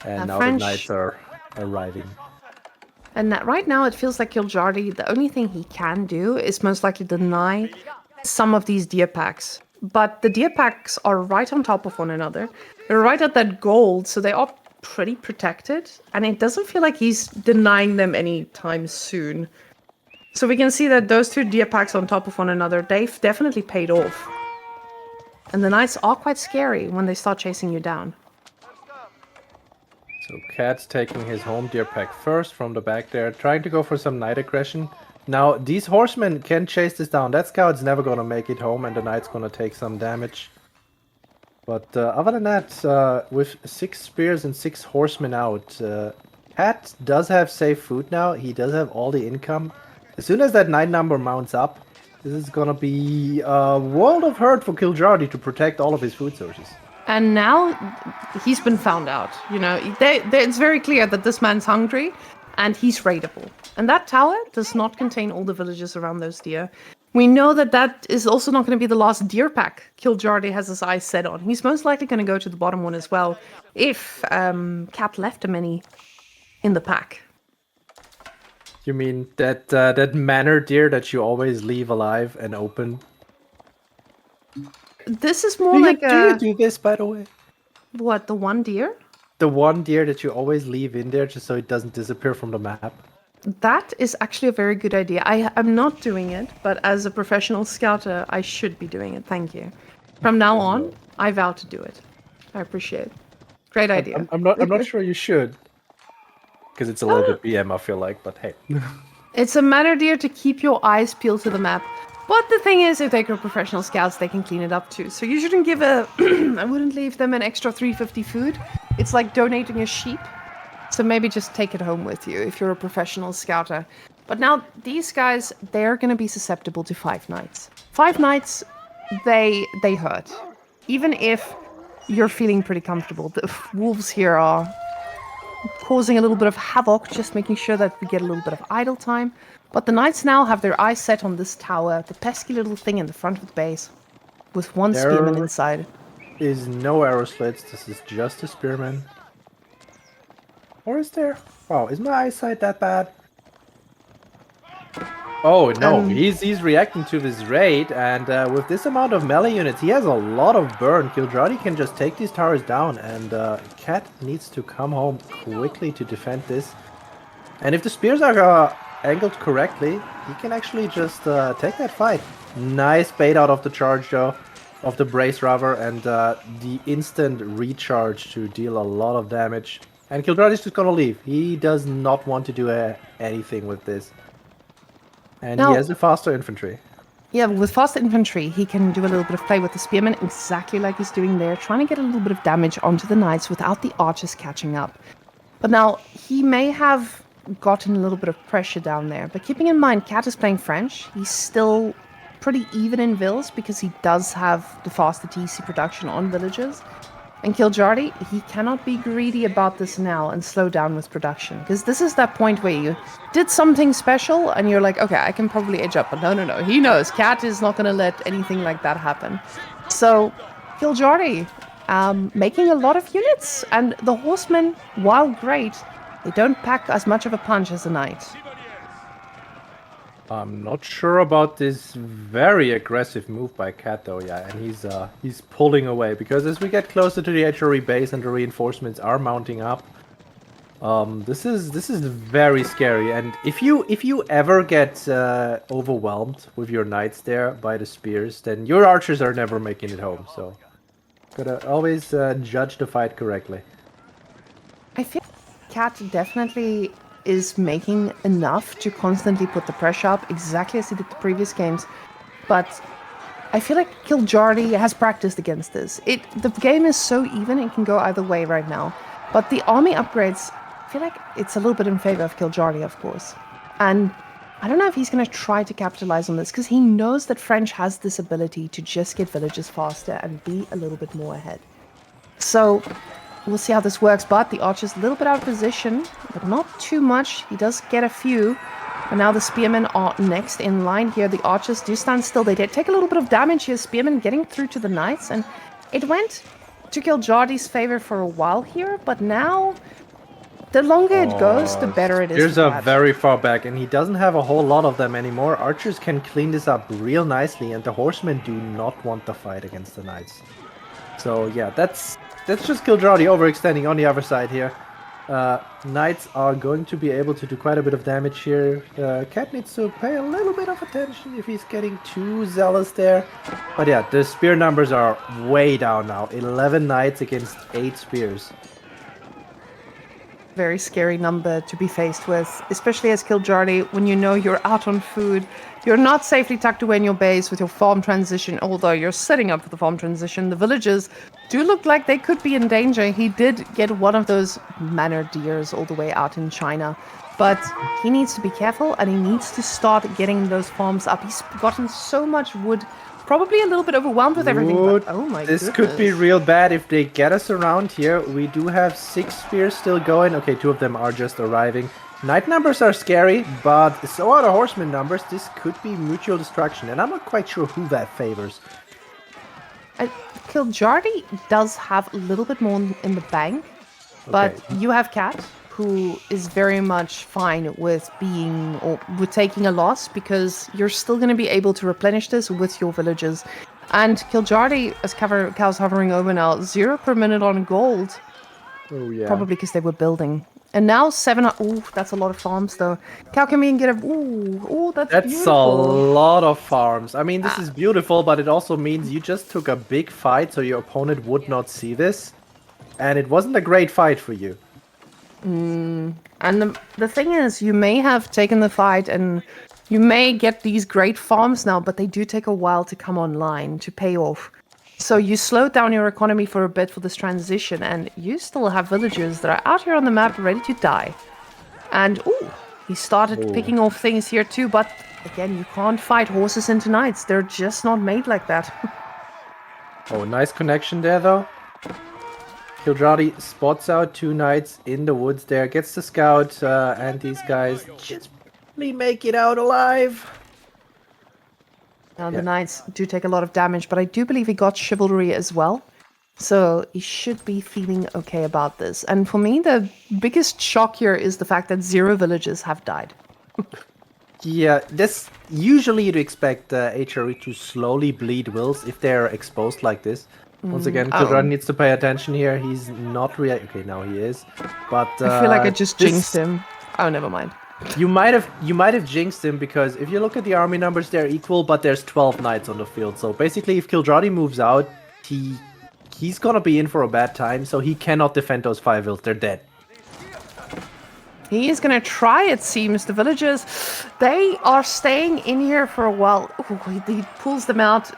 And now French... the knights are arriving. And right now it feels like Kiljardi, the only thing he can do is most likely deny some of these deer packs. But the deer packs are right on top of one another. They're right at that gold, so they are pretty protected. And it doesn't feel like he's denying them anytime soon. So we can see that those two deer packs on top of one another, they've definitely paid off. And the knights are quite scary when they start chasing you down. So Cat's taking his home deer pack first from the back there, trying to go for some knight aggression. Now, these horsemen can chase this down. That scout's never gonna make it home, and the knight's gonna take some damage. But other than that, with 6 spears and 6 horsemen out, Cat does have safe food now. He does have all the income. As soon as that knight number mounts up, this is gonna be a world of hurt for Kiljardi to protect all of his food sources. And now he's been found out. It's very clear that this man's hungry and he's raidable. And that tower does not contain all the villages around those deer. We know that is also not going to be the last deer pack Kiljardi has his eyes set on. He's most likely going to go to the bottom one as well, if Cat left him any in the pack. You mean that manor deer that you always leave alive and open? This is more like do you do this, by the way? What, the one deer? The one deer that you always leave in there just so it doesn't disappear from the map. That is actually a very good idea. I'm not doing it, but as a professional scouter, I should be doing it. Thank you. From now on, I vow to do it. I appreciate it. Great idea. I'm not sure you should. Because it's a little bit BM, I feel like, but hey. It's a manor deer to keep your eyes peeled to the map. But the thing is, if they go professional scouts, they can clean it up too. So you shouldn't give I wouldn't leave them an extra 350 food. It's like donating a sheep. So maybe just take it home with you if you're a professional scouter. But now these guys, they're going to be susceptible to 5 knights. 5 knights, they hurt. Even if you're feeling pretty comfortable. The wolves here are causing a little bit of havoc, just making sure that we get a little bit of idle time. But the knights now have their eyes set on this tower, the pesky little thing in the front of the base, with one spearman inside. Is no arrow slits, this is just a spearman. Or is there? Wow, is my eyesight that bad? Oh no, he's reacting to this raid, and with this amount of melee units, he has a lot of burn. Kiljardi can just take these towers down, and Cat needs to come home quickly to defend this. And if the spears are angled correctly, he can actually just take that fight. Nice bait out of the charge though, of the brace rather, and the instant recharge to deal a lot of damage. And Kiljardi's just gonna leave. He does not want to do anything with this. And he has a faster infantry. Yeah, with faster infantry, he can do a little bit of play with the spearmen, exactly like he's doing there, trying to get a little bit of damage onto the knights without the archers catching up. But now, he may have gotten a little bit of pressure down there, but keeping in mind, Cat is playing French, he's still pretty even in vills because he does have the faster TC production on villages. And Kiljardi, he cannot be greedy about this now and slow down with production. Because this is that point where you did something special and you're like, okay, I can probably edge up. But no. He knows Cat is not going to let anything like that happen. So Kiljardi making a lot of units. And the horsemen, while great, they don't pack as much of a punch as the knight. I'm not sure about this very aggressive move by Cat though, yeah, and he's pulling away because as we get closer to the HRE base and the reinforcements are mounting up, this is very scary. And if you ever get overwhelmed with your knights there by the spears, then your archers are never making it home. So gotta always judge the fight correctly. I feel Cat definitely is making enough to constantly put the pressure up, exactly as he did the previous games. But I feel like Kiljardi has practiced against this. The game is so even, it can go either way right now. But the army upgrades, I feel like it's a little bit in favor of Kiljardi, of course. And I don't know if he's going to try to capitalize on this, because he knows that French has this ability to just get villages faster and be a little bit more ahead. So we'll see how this works, but the archer's a little bit out of position, but not too much. He does get a few. And now the spearmen are next in line here. The archers do stand still. They did take a little bit of damage here. Spearmen getting through to the knights, and it went to Kiljardi's favor for a while here, but now the longer it goes, the better it is. Spears are very far back, and he doesn't have a whole lot of them anymore. Archers can clean this up real nicely, and the horsemen do not want the fight against the knights. So yeah, that's just Kiljardi overextending on the other side here. Knights are going to be able to do quite a bit of damage here. Cat needs to pay a little bit of attention if he's getting too zealous there. But yeah, the spear numbers are way down now. 11 knights against 8 spears. Very scary number to be faced with, especially as Kiljardi, when you know you're out on food. You're not safely tucked away in your base with your farm transition, although you're setting up for the farm transition. The villagers do look like they could be in danger. He did get one of those manor deers all the way out in China, but he needs to be careful and he needs to start getting those farms up. He's gotten so much wood, probably a little bit overwhelmed with everything, but oh my goodness. This could be real bad if they get us around here. We do have 6 spears still going. Okay, 2 of them are just arriving. Knight numbers are scary, but so are the horseman numbers. This could be mutual destruction, and I'm not quite sure who that favors. Kiljardi does have a little bit more in the bank, but you have Cat, who is very much fine with taking a loss, because you're still going to be able to replenish this with your villagers. And Kiljardi, as Cal's hovering over now, 0 per minute on gold. Oh yeah. Probably because they were building. And now 7. Ooh, that's a lot of farms, though. Cal, come in and get a. Ooh, that's beautiful. A lot of farms. I mean, this is beautiful, but it also means you just took a big fight, so your opponent would not see this, and it wasn't a great fight for you. And the thing is, you may have taken the fight, and you may get these great farms now, but they do take a while to come online to pay off. So you slowed down your economy for a bit for this transition, and you still have villagers that are out here on the map ready to die. And, he started picking off things here too, but again, you can't fight horses into knights. They're just not made like that. Oh, nice connection there, though. Kiljardi spots out 2 knights in the woods there, gets the scout, and these guys just barely make it out alive. Now, the knights do take a lot of damage, but I do believe he got chivalry as well. So he should be feeling okay about this. And for me, the biggest shock here is the fact that 0 villagers have died. Yeah, this usually you'd expect HRE to slowly bleed wills if they're exposed like this. Once again, kiljardi needs to pay attention here. He's not okay, now he is. But I feel like I just jinxed him. Oh, never mind. You might have jinxed him because if you look at the army numbers, they're equal, but there's 12 knights on the field. So basically, if kiljardi moves out, he's gonna be in for a bad time. So he cannot defend those 5 wills. They're dead. He is going to try, it seems. The villagers, they are staying in here for a while. Ooh, he pulls them out.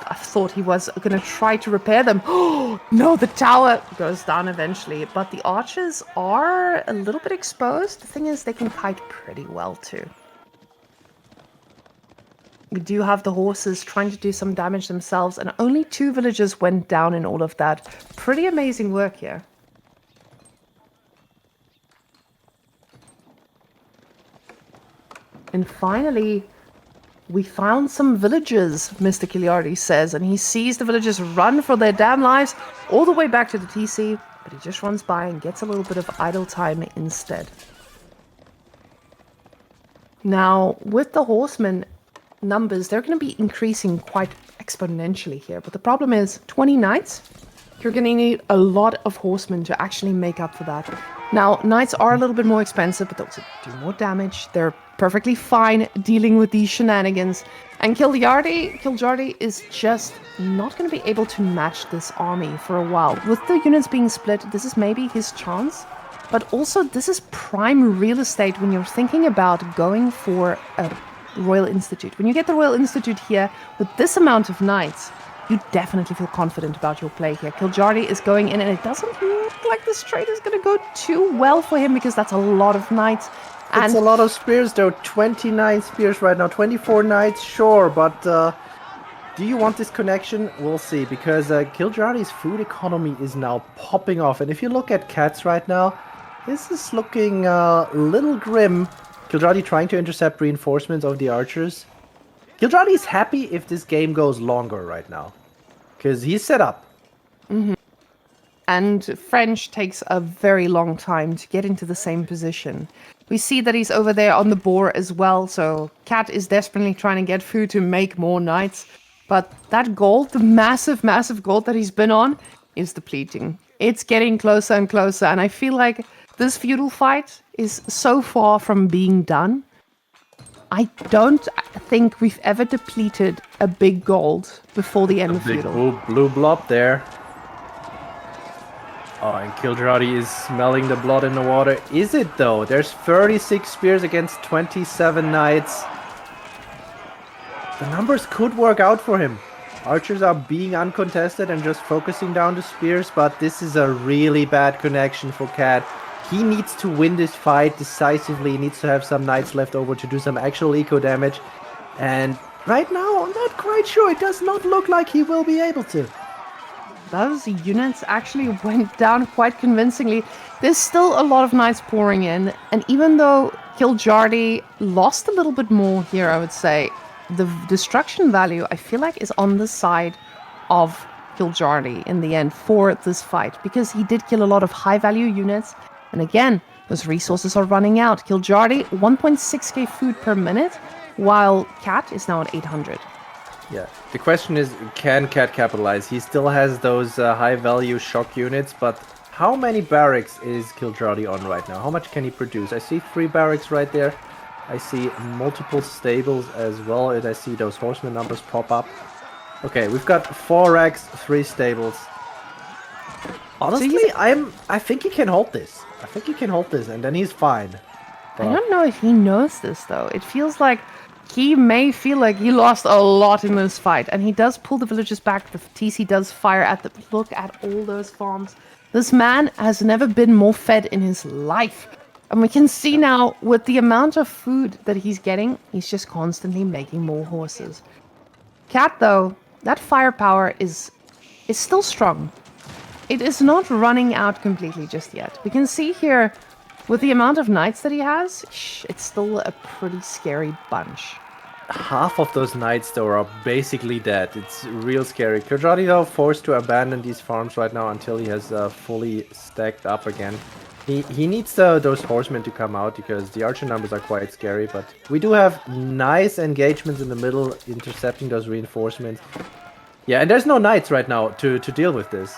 I thought he was going to try to repair them. Oh, no, the tower goes down eventually. But the archers are a little bit exposed. The thing is, they can kite pretty well, too. We do have the horses trying to do some damage themselves. And only 2 villagers went down in all of that. Pretty amazing work here. And finally, we found some villagers, Mr. Kiljardi says, and he sees the villagers run for their damn lives all the way back to the TC, but he just runs by and gets a little bit of idle time instead. Now, with the horsemen numbers, they're going to be increasing quite exponentially here, but the problem is 20 knights, you're going to need a lot of horsemen to actually make up for that. Now, knights are a little bit more expensive, but they also do more damage. They're perfectly fine dealing with these shenanigans. And kiljardi is just not going to be able to match this army for a while. With the units being split, this is maybe his chance. But also, this is prime real estate when you're thinking about going for a Royal Institute. When you get the Royal Institute here, with this amount of knights, you definitely feel confident about your play here. Kiljardi is going in, and it doesn't look like this trade is going to go too well for him, because that's a lot of knights. And it's a lot of spears, though. 29 spears right now. 24 knights, sure, but do you want this connection? We'll see, because kiljardi's food economy is now popping off. And if you look at cats right now, this is looking a little grim. kiljardi trying to intercept reinforcements of the archers. kiljardi is happy if this game goes longer right now, because he's set up. Mm-hmm. And French takes a very long time to get into the same position. We see that he's over there on the boar as well, so Cat is desperately trying to get food to make more knights. But that gold, the massive, massive gold that he's been on, is depleting. It's getting closer and closer, and I feel like this feudal fight is so far from being done. I don't think we've ever depleted a big gold before the end of feudal. Big blue blob there. Oh, and kiljardi is smelling the blood in the water. Is it, though? There's 36 spears against 27 knights. The numbers could work out for him. Archers are being uncontested and just focusing down the spears, but this is a really bad connection for Cat. He needs to win this fight decisively. He needs to have some knights left over to do some actual eco damage. And right now, I'm not quite sure. It does not look like he will be able to. Those units actually went down quite convincingly. There's still a lot of knights pouring in, and even though kiljardi lost a little bit more here, I would say, the destruction value, I feel like, is on the side of kiljardi in the end for this fight, because he did kill a lot of high-value units, and again, those resources are running out. kiljardi, 1.6k food per minute, while Cat is now at 800. Yeah, the question is, can Cat capitalize? He still has those high-value shock units, but how many barracks is kiljardi on right now? How much can he produce? I see 3 barracks right there. I see multiple stables as well, and I see those horseman numbers pop up. Okay, we've got 4 racks, 3 stables. Honestly, I think he can hold this. I think he can hold this, and then he's fine. But I don't know if he knows this, though. It feels like he may feel like he lost a lot in this fight, and he does pull the villagers back. The TC does fire at them. Look at all those farms. This man has never been more fed in his life. And we can see now, with the amount of food that he's getting, he's just constantly making more horses. Cat, though, that firepower is still strong. It is not running out completely just yet. We can see here, with the amount of knights that he has, it's still a pretty scary bunch. half of those knights, though, are basically dead. It's real scary. Kiljardi, though, forced to abandon these farms right now until he has fully stacked up again. He needs those horsemen to come out because the archer numbers are quite scary, but we do have nice engagements in the middle, intercepting those reinforcements. Yeah, and there's no knights right now to deal with this.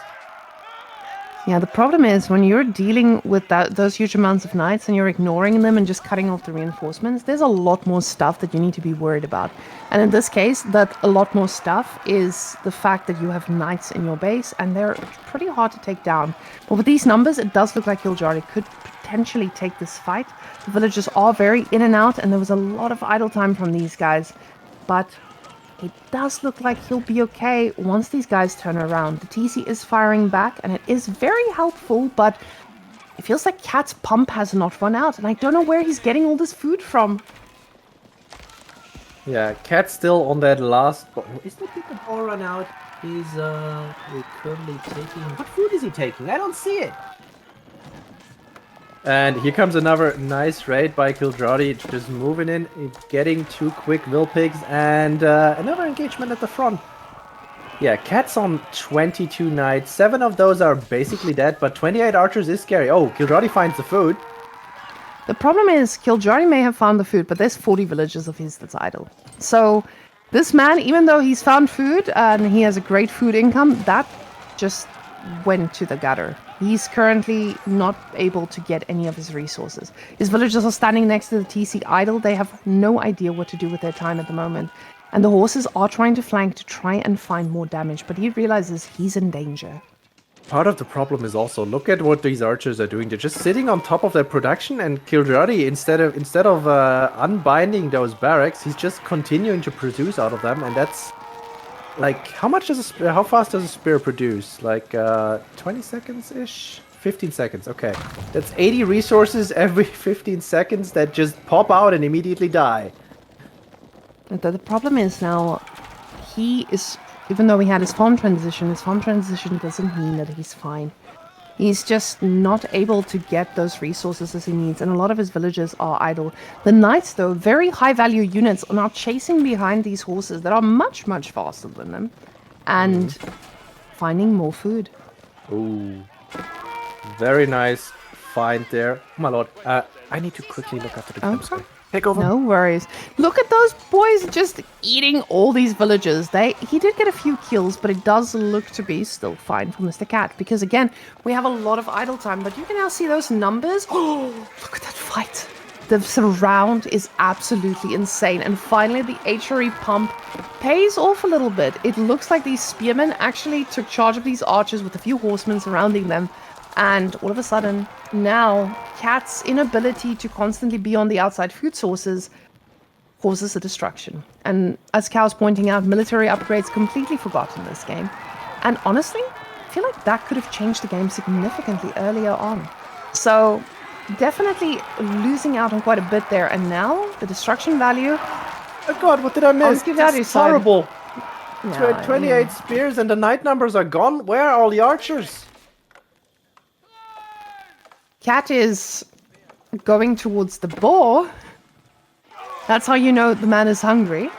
Yeah, the problem is when you're dealing with those huge amounts of knights and you're ignoring them and just cutting off the reinforcements, there's a lot more stuff that you need to be worried about. And in this case, that a lot more stuff is the fact that you have knights in your base and they're pretty hard to take down. But with these numbers, it does look like kiljardi could potentially take this fight. The villagers are very in and out and there was a lot of idle time from these guys. But it does look like he'll be okay once these guys turn around. The TC is firing back, and it is very helpful, but it feels like Cat's pump has not run out, and I don't know where he's getting all this food from. Yeah, Cat's still on that last... Is the ball run out? He's currently taking... What food is he taking? I don't see it. And here comes another nice raid by kiljardi, just moving in, getting 2 quick mill pigs, and another engagement at the front. Yeah, Cat's on 22 knights, 7 of those are basically dead, but 28 archers is scary. Oh, kiljardi finds the food. The problem is, kiljardi may have found the food, but there's 40 villages of his that's idle. So, this man, even though he's found food, and he has a great food income, that just went to the gutter. He's currently not able to get any of his resources. His villagers are standing next to the TC idle. They have no idea what to do with their time at the moment. And the horses are trying to flank to try and find more damage, but he realizes he's in danger. Part of the problem is also, look at what these archers are doing. They're just sitting on top of their production, and kiljardi, instead of unbinding those barracks, he's just continuing to produce out of them, and that's... Like, how fast does a spear produce? Like, 20 seconds-ish? 15 seconds, okay. That's 80 resources every 15 seconds that just pop out and immediately die. The problem is now, he is, even though he had his farm transition doesn't mean that he's fine. He's just not able to get those resources as he needs, and a lot of his villagers are idle. The knights, though, very high-value units, are now chasing behind these horses that are much, much faster than them, and finding more food. Ooh. Very nice find there. Oh my lord, I need to quickly look after the camp. Take over. No worries. Look at those boys just eating all these villagers. He did get a few kills, but it does look to be still fine for Mr. Cat. Because again, we have a lot of idle time, but you can now see those numbers. Oh, look at that fight. The surround is absolutely insane. And finally, the HRE pump pays off a little bit. It looks like these spearmen actually took charge of these archers with a few horsemen surrounding them. And all of a sudden, now, Cat's inability to constantly be on the outside food sources causes a destruction. And as Cow's pointing out, military upgrades completely forgotten this game. And honestly, I feel like that could have changed the game significantly earlier on. So, definitely losing out on quite a bit there. And now, the destruction value... Oh god, what did I miss? It's horrible. Yeah, 28 spears and the knight numbers are gone. Where are all the archers? Cat is going towards the boar. That's how you know the man is hungry.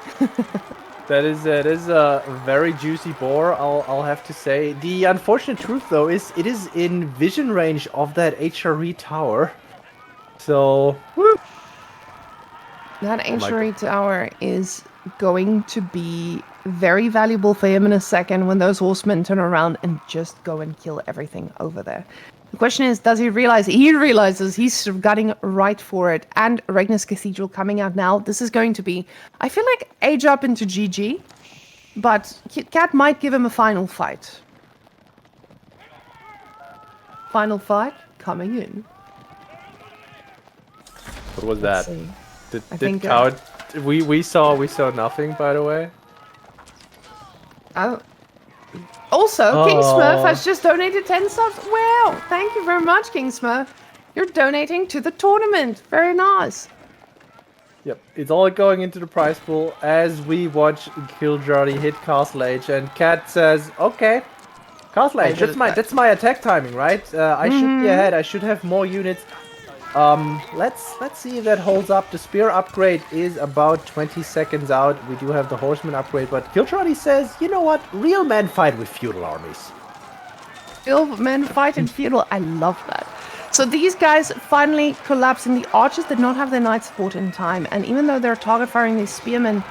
That is a very juicy boar, I'll have to say. The unfortunate truth, though, is it is in vision range of that HRE tower. So, whoop. That HRE tower is going to be very valuable for him in a second when those horsemen turn around and just go and kill everything over there. The question is, does he realize? He realizes he's gunning right for it. And Regnus Cathedral coming out now. This is going to be, I feel like, age up into GG. But Cat might give him a final fight. Final fight coming in. What was that? Did Cow... We saw nothing, by the way. Oh. Also, King Smurf has just donated 10 subs. Wow, thank you very much, King Smurf. You're donating to the tournament. Very nice. Yep, it's all going into the prize pool as we watch kiljardi hit Castle Age, and Cat says, "Okay, Castle Age, that's my attack timing, right? I should be ahead. I should have more units." Let's see if that holds up. The spear upgrade is about 20 seconds out. We do have the horseman upgrade, but kiljardi says, you know what? Real men fight with feudal armies. Real men fight in feudal. I love that. So these guys finally collapse, and the archers did not have their knight support in time. And even though they're target firing these spearmen,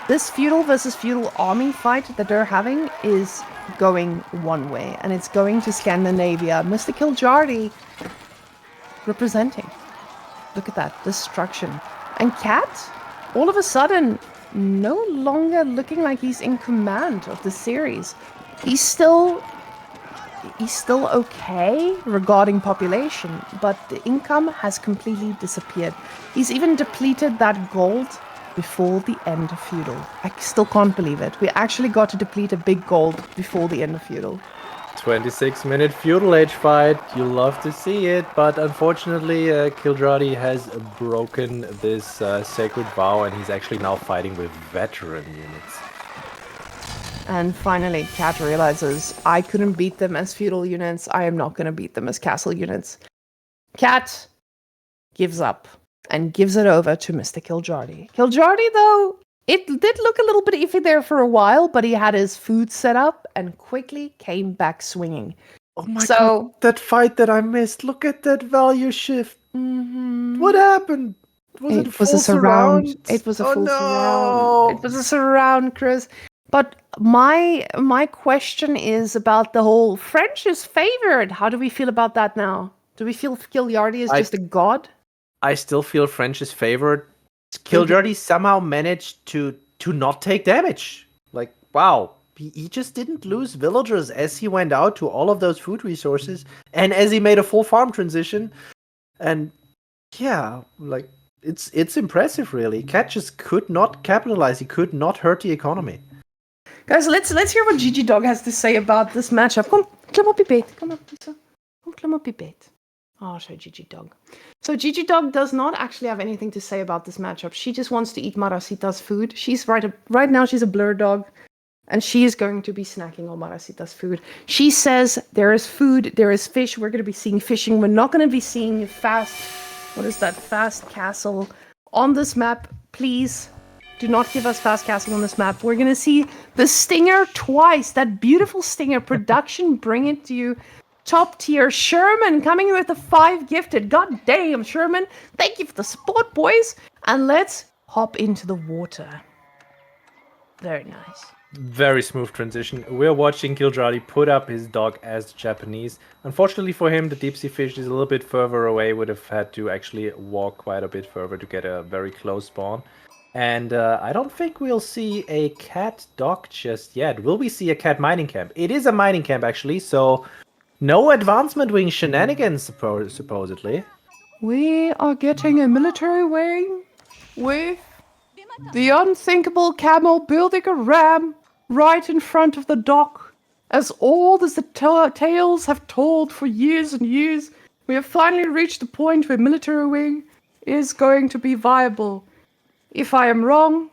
this feudal versus feudal army fight that they're having is going one way, and it's going to Scandinavia. Mr. Kiljardi representing. Look at that destruction. And Cat, all of a sudden, no longer looking like he's in command of the series. He's still okay regarding population, but the income has completely disappeared. He's even depleted that gold before the end of feudal. I still can't believe it. We actually got to deplete a big gold before the end of feudal. 26-minute feudal age fight. You love to see it, but unfortunately, kiljardi has broken this sacred vow, and he's actually now fighting with veteran units. And finally, Cat realizes, I couldn't beat them as feudal units. I am not going to beat them as castle units. Cat gives up and gives it over to Mr. Kiljardi. Kiljardi, though, it did look a little bit iffy there for a while, but he had his food set up and quickly came back swinging. Oh my god, that fight that I missed. Look at that value shift. Mm-hmm. What happened? It was a surround. It was a full surround. It was a surround, Chris. But my question is about the whole French is favored. How do we feel about that now? Do we feel Kiljardi is just a god? I still feel French is favored. Kiljardi somehow managed to not take damage. Like, wow. He just didn't lose villagers as he went out to all of those food resources and as he made a full farm transition. And yeah, like it's impressive really. Cat just could not capitalize. He could not hurt the economy. Guys, let's hear what Gigi Dog has to say about this matchup. Kom, klim op je bed. Kom op, Lisa. Kom, klim op je bed. Oh, so Gigi Dog. So Gigi Dog does not actually have anything to say about this matchup. She just wants to eat Marasita's food. She's right now she's a blur dog, and she is going to be snacking on Marasita's food. She says there is food, there is fish. We're going to be seeing fishing. We're not going to be seeing fast castle on this map. Please do not give us fast castle on this map. We're going to see the stinger twice. That beautiful stinger production, bring it to you. Top tier Sherman coming with the 5 gifted. God damn, Sherman. Thank you for the support, boys. And let's hop into the water. Very nice. Very smooth transition. We're watching Kiljardi put up his dog as Japanese. Unfortunately for him, the deep sea fish is a little bit further away. Would have had to actually walk quite a bit further to get a very close spawn. And I don't think we'll see a cat dock just yet. Will we see a cat mining camp? It is a mining camp actually, so no advancement wing shenanigans supposedly. We are getting a military wing with the unthinkable camel building a ram right in front of the dock. As old as the tales have told for years and years, we have finally reached the point where military wing is going to be viable. If I am wrong,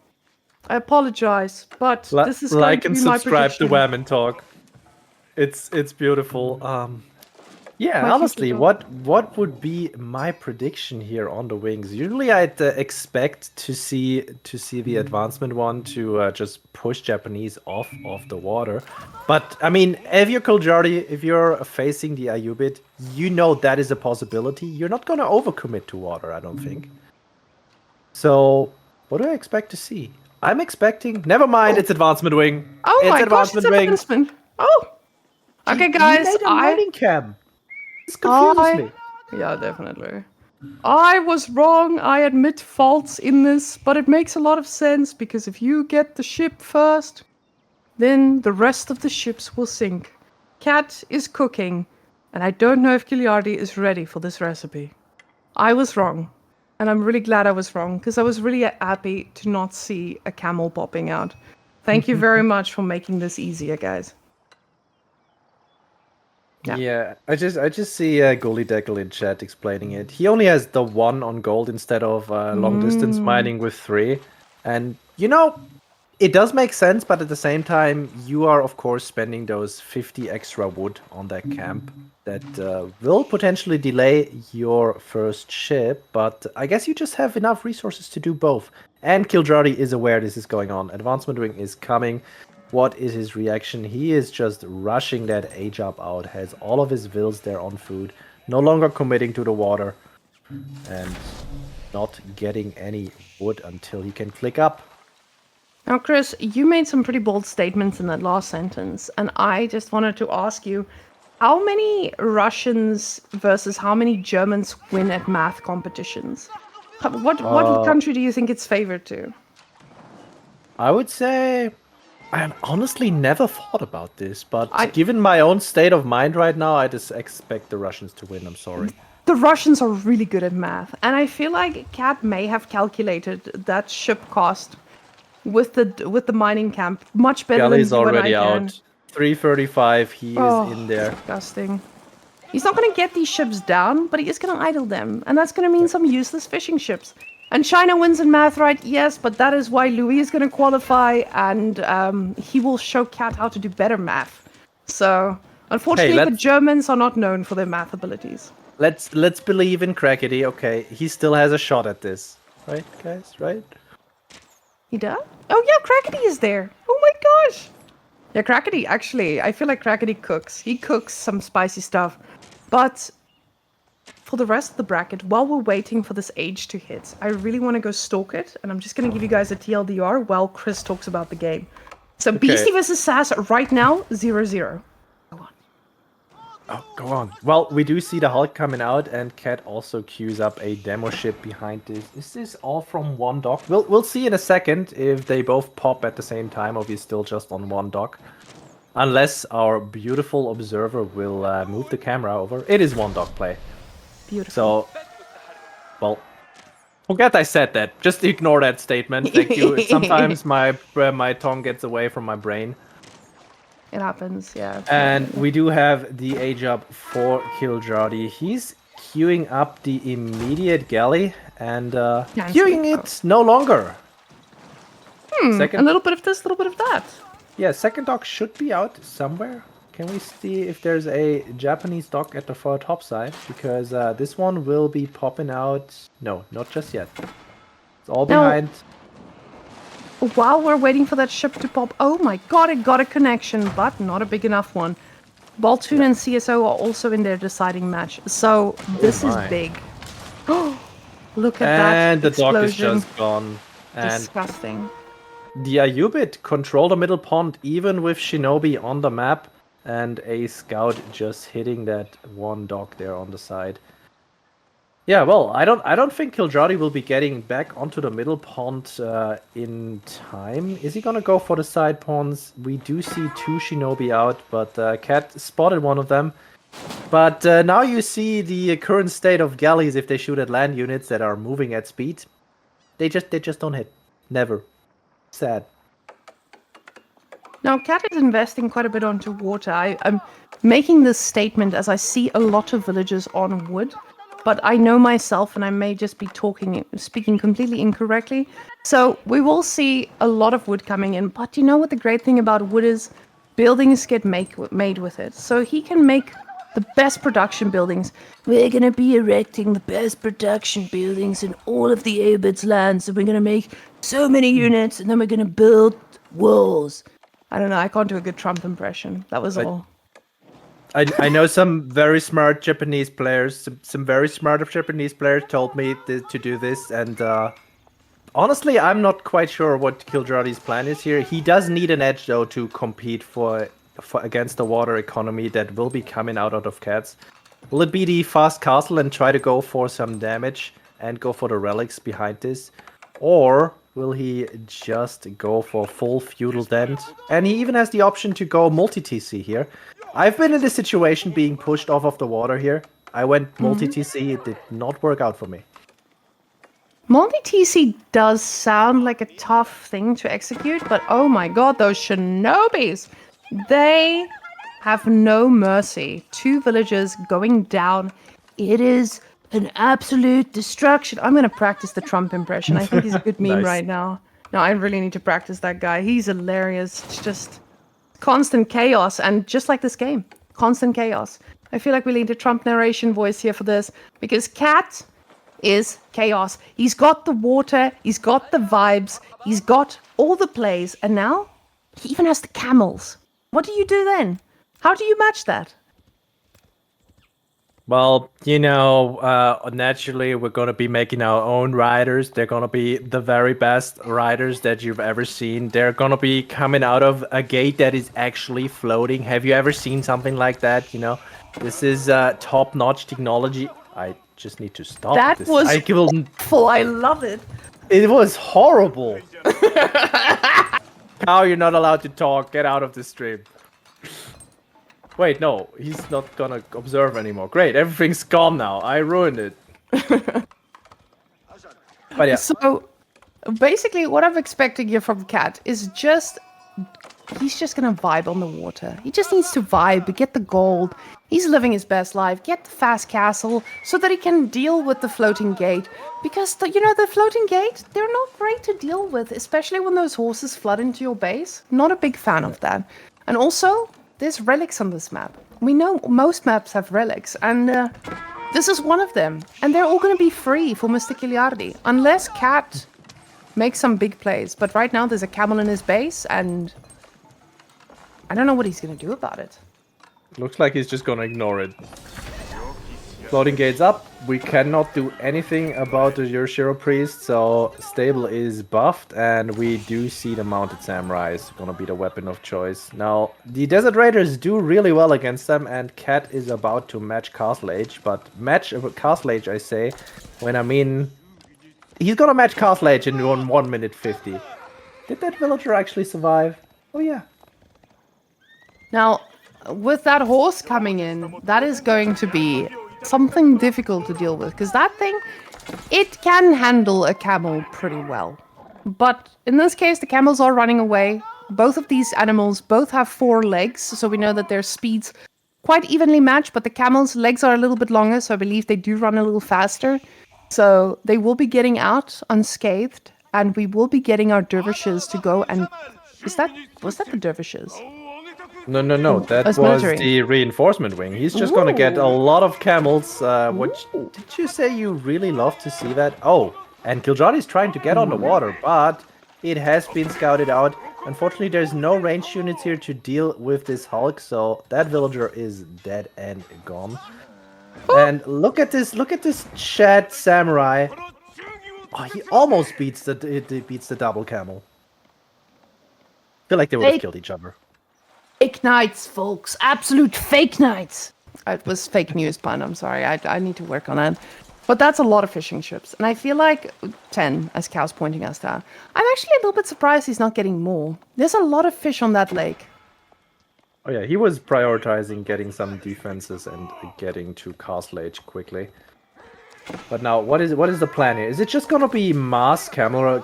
I apologize, but this is going to be my prediction. Like and subscribe to Wham and Talk. It's beautiful. Yeah, honestly, what would be my prediction here on the wings? Usually, I'd expect to see the advancement one to just push Japanese off the water. But I mean, if you're Kiljardi, if you're facing the Ayyubid, you know that is a possibility. You're not going to overcommit to water, I don't think. So, what do I expect to see? I'm expecting. Never mind, it's advancement wing. Oh it's my gosh, it's advancement. Oh. Okay, guys, you made a mining camp. This confuses me. Yeah, definitely. I was wrong. I admit faults in this, but it makes a lot of sense because if you get the ship first, then the rest of the ships will sink. Cat is cooking, and I don't know if Kiljardi is ready for this recipe. I was wrong, and I'm really glad I was wrong because I was really happy to not see a camel popping out. Thank you very much for making this easier, guys. Yeah, I just see Gully Deckle in chat explaining it. He only has the 1 on gold instead of long distance mining with 3. And, you know, It does make sense, but at the same time, you are, of course, spending those 50 extra wood on that camp that will potentially delay your first ship, but I guess you just have enough resources to do both. And kiljardi is aware this is going on. Advancement wing is coming. What is his reaction? He is just rushing that Ayyub out, has all of his vills there on food, no longer committing to the water, and not getting any wood until he can click up. Now, Chris, you made some pretty bold statements in that last sentence, and I just wanted to ask you, how many Russians versus how many Germans win at math competitions? What country do you think it's favored to? I would say I honestly never thought about this, but given my own state of mind right now, I just expect the Russians to win. I'm sorry. The Russians are really good at math, and I feel like Kat may have calculated that ship cost with the mining camp much better Galley's than you and I already can. out. 335. He is in there. Disgusting. He's not going to get these ships down, but he is going to idle them, and that's going to mean some useless fishing ships. And China wins in math, right? Yes, but that is why Louis is going to qualify, and he will show Kat how to do better math. So, unfortunately, the Germans are not known for their math abilities. Let's believe in Crackety. Okay, he still has a shot at this, right, guys? Right? He does? Oh yeah, Crackety is there. Oh my gosh. Yeah, Crackety, actually, I feel like Crackety cooks. He cooks some spicy stuff. But for the rest of the bracket, while we're waiting for this age to hit, I really want to go stalk it. And I'm just going to give you guys a TLDR while Chris talks about the game. So Beastie versus Sass right now, 0-0. Go on. Oh, go on. Well, we do see the Hulk coming out, and Cat also queues up a demo ship behind this. Is this all from one dock? We'll see in a second if they both pop at the same time, or we're still just on one dock. Unless our beautiful observer will move the camera over. It is one dock play. Beautiful. So, well, forget I said that. Just ignore that statement. Thank you. Sometimes my tongue gets away from my brain. It happens, yeah. And we do have the Ayyub for kiljardi. He's queuing up the immediate galley and queuing it no longer. A little bit of this, a little bit of that. Yeah, second dock should be out somewhere. Can we see if there's a Japanese dock at the far top side? Because this one will be popping out. No, not just yet. It's all behind. While we're waiting for that ship to pop, oh my god, it got a connection, but not a big enough one. Baltoon and CSO are also in their deciding match, so this is big. Look at that And the explosion. dock is just gone. And Disgusting. the Ayyubid control the middle pond, even with Shinobi on the map, and a scout just hitting that one dock there on the side. Yeah, well, I don't think kiljardi will be getting back onto the middle pond in time. Is he gonna go for the side ponds? We do see two Shinobi out, but Cat spotted one of them. But now you see the current state of galleys. If they shoot at land units that are moving at speed, they just don't hit. Never. Sad. Now, Cat is investing quite a bit onto water. I'm making this statement as I see a lot of villagers on wood. But I know myself, and I may just be speaking completely incorrectly. So we will see a lot of wood coming in. But you know what the great thing about wood is? Buildings get made with it. So he can make the best production buildings. We're going to be erecting the best production buildings in all of the Ayyubids lands. And we're going to make so many units, and then we're going to build walls. I don't know. I can't do a good Trump impression. That was all. I know some very smart Japanese players. Some very smart Japanese players told me to do this, and honestly, I'm not quite sure what kiljardi's plan is here. He does need an edge though to compete for against the water economy that will be coming out of Cats. Will it be the fast castle and try to go for some damage and go for the relics behind this, or will he just go for full feudal dent? And he even has the option to go multi-TC here. I've been in this situation being pushed off of the water here. I went multi-TC, it did not work out for me. Multi-TC does sound like a tough thing to execute, but oh my god, those Shinobis! They have no mercy. 2 villagers going down. It is an absolute destruction. I'm going to practice the Trump impression. I think he's a good meme right now. No, I really need to practice that guy. He's hilarious. It's just constant chaos, and just like this game, constant chaos. I feel like we need a Trump narration voice here for this, because Cat is chaos. He's got the water, he's got the vibes, he's got all the plays, and now he even has the camels. What do you do then? How do you match that? Well, naturally, we're going to be making our own riders. They're going to be the very best riders that you've ever seen. They're going to be coming out of a gate that is actually floating. Have you ever seen something like that? This is top-notch technology. I just need to stop That this. was awful. I love it. It was horrible. Cow, you're not allowed to talk. Get out of the stream. Wait, no, he's not gonna observe anymore. Great, everything's gone now. I ruined it. But yeah. So, basically, what I'm expecting here from Cat is he's just gonna vibe on the water. He just needs to vibe, get the gold. He's living his best life, get the fast castle, so that he can deal with the floating gate. Because, the floating gate, they're not great to deal with, especially when those horses flood into your base. Not a big fan of that. And also, there's relics on this map. We know most maps have relics, and this is one of them. And they're all going to be free for Mr. Kiljardi, unless Cat makes some big plays. But right now, there's a camel in his base, and I don't know what he's going to do about it. Looks like he's just gonna ignore it. Floating gates up. We cannot do anything about the Yoshiro Priest, so stable is buffed, and we do see the Mounted Samurai is gonna be the weapon of choice. Now, the Desert Raiders do really well against them, and Cat is about to match Castle Age, but match Castle Age, I say, when I mean... He's gonna match Castle Age in 1 minute 50. Did that villager actually survive? Oh yeah. Now, with that horse coming in, that is going to be something difficult to deal with, because that thing, it can handle a camel pretty well. But in this case, the camels are running away. Both of these animals both have 4 legs, so we know that their speeds quite evenly match, but the camels' legs are a little bit longer, so I believe they do run a little faster. So they will be getting out unscathed, and we will be getting our dervishes to go and... was that the dervishes? No. That was military. the reinforcement wing. He's just gonna get a lot of camels. Did you say you really love to see that? Oh, and Kiljardi's trying to get on the water, but it has been scouted out. Unfortunately, there's no ranged units here to deal with this Hulk, so that villager is dead and gone. And look at this Chad Samurai. Oh, he almost beats the double camel. I feel like they would have killed each other. Fake knights, folks. Absolute fake knights. It was fake news pun. I'm sorry. I need to work on that. But that's a lot of fishing ships. And I feel like 10, as Cow's pointing us down. I'm actually a little bit surprised he's not getting more. There's a lot of fish on that lake. Oh yeah, he was prioritizing getting some defenses and getting to Castle Age quickly. But now, what is the plan here? Is it just gonna be mass camel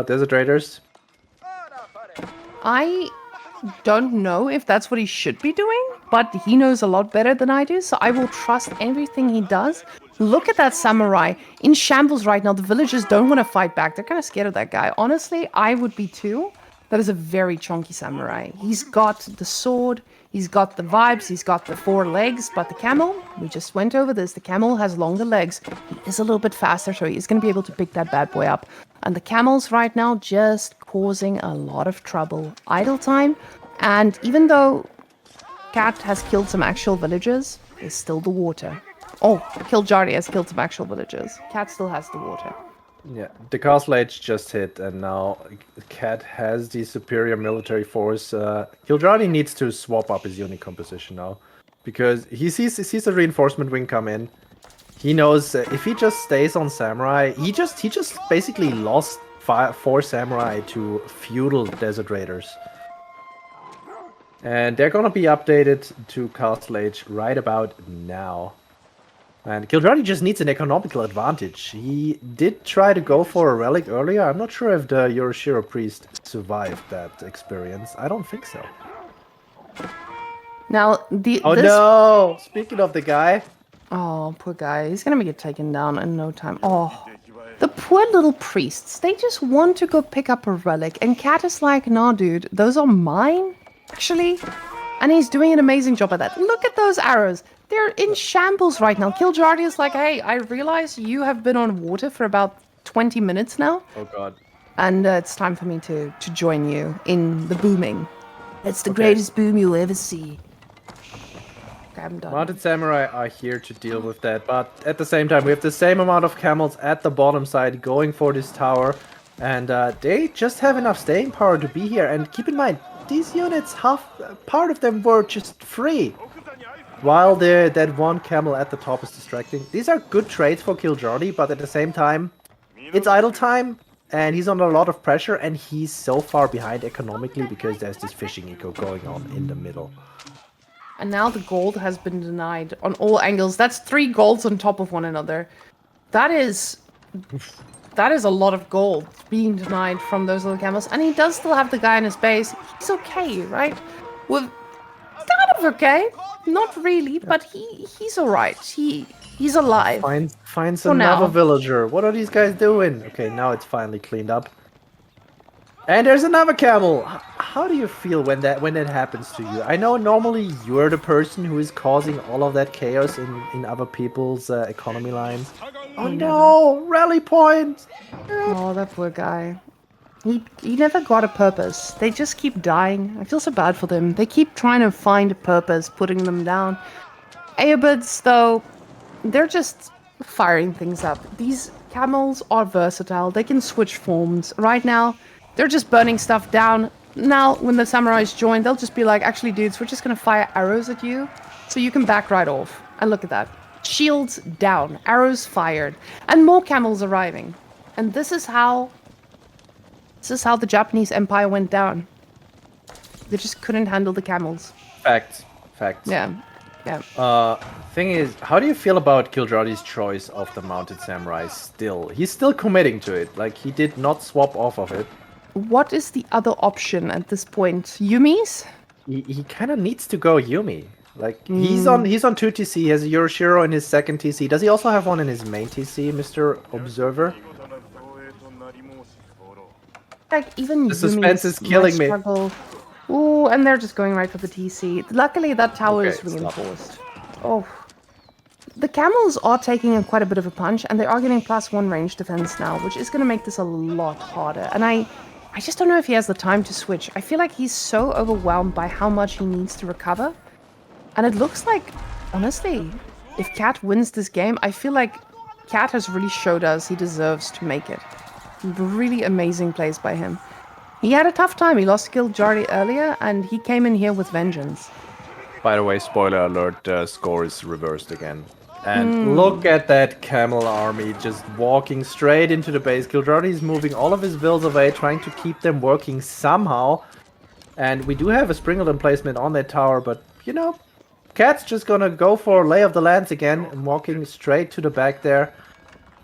Desert Raiders? I don't know if that's what he should be doing, but he knows a lot better than I do, so I will trust everything he does. Look at that samurai in shambles right now. The villagers don't want to fight back. They're kind of scared of that guy. Honestly, I would be too. That is a very chunky samurai. He's got the sword, he's got the vibes, he's got the 4 legs, but the camel, we just went over this, the camel has longer legs. He is a little bit faster, so he's going to be able to pick that bad boy up. And the camels right now just causing a lot of trouble. Idle time, and even though Cat has killed some actual villagers, there's still the water. Oh, Kiljardi has killed some actual villagers. Cat still has the water. Yeah, the Castle Age just hit, and now Cat has the superior military force. Kiljardi needs to swap up his unit composition now, because he sees a reinforcement wing come in. He knows if he just stays on samurai, he just basically lost 4 samurai to feudal Desert Raiders. And they're gonna be updated to Castle Age right about now. And Kiljardi just needs an economical advantage. He did try to go for a relic earlier. I'm not sure if the Yoshiro Priest survived that experience. I don't think so. Now, no! Speaking of the guy. Oh, poor guy. He's gonna get taken down in no time. Oh. The poor little priests, they just want to go pick up a relic. And Cat is like, nah, dude, those are mine, actually. And he's doing an amazing job at that. Look at those arrows. They're in shambles right now. Kiljardi is like, hey, I realize you have been on water for about 20 minutes now. Oh, God. And it's time for me to join you in the booming. It's the greatest boom you'll ever see. Okay, I'm done. Mounted Samurai are here to deal with that, but at the same time, we have the same amount of camels at the bottom side going for this tower, and they just have enough staying power to be here. And keep in mind, these units, part of them were just free, while that one camel at the top is distracting. These are good trades for Kiljardi, but at the same time, it's idle time, and he's under a lot of pressure, and he's so far behind economically because there's this fishing eco going on in the middle. And now the gold has been denied on all angles. That's 3 golds on top of one another. That is a lot of gold being denied from those little camels. And he does still have the guy in his base. He's okay, right? Well, kind of okay. Not really, but he's alright. He's alive. Finds another villager. What are these guys doing? Okay, now it's finally cleaned up. And there's another camel. How do you feel when that happens to you? I know normally you're the person who is causing all of that chaos in other people's economy lines. Oh no, rally point! Oh, that poor guy. He never got a purpose. They just keep dying. I feel so bad for them. They keep trying to find a purpose, putting them down. Ayyubids, though, they're just firing things up. These camels are versatile. They can switch forms. Right now, they're just burning stuff down. Now, when the samurais join, they'll just be like, actually, dudes, we're just going to fire arrows at you so you can back right off. And look at that. Shields down. Arrows fired. And more camels arriving. And this is how the Japanese Empire went down. They just couldn't handle the camels. Facts. Yeah. Thing is, how do you feel about Kiljardi's choice of the mounted samurai still? He's still committing to it. Like, he did not swap off of it. What is the other option at this point? Yumi's? He kind of needs to go Yumi. Like, he's on 2 TC, he has a Yoroshiro in his second TC. Does he also have one in his main TC, Mr. Observer? Like, even the suspense is killing me. Ooh, and they're just going right for the TC. Luckily, that tower is reinforced. Oh. The camels are taking quite a bit of a punch, and they are getting +1 range defense now, which is going to make this a lot harder. And I just don't know if he has the time to switch. I feel like he's so overwhelmed by how much he needs to recover. And it looks like, honestly, if Cat wins this game, I feel like Cat has really showed us he deserves to make it. Really amazing plays by him. He had a tough time. He lost Kiljardi earlier, and he came in here with vengeance. By the way, spoiler alert, the score is reversed again. And look at that camel army just walking straight into the base. Kiljardi is moving all of his vills away, trying to keep them working somehow. And we do have a sprinkle emplacement on that tower, but, you know, Cat's just gonna go for Lay of the Lands again and walking straight to the back there.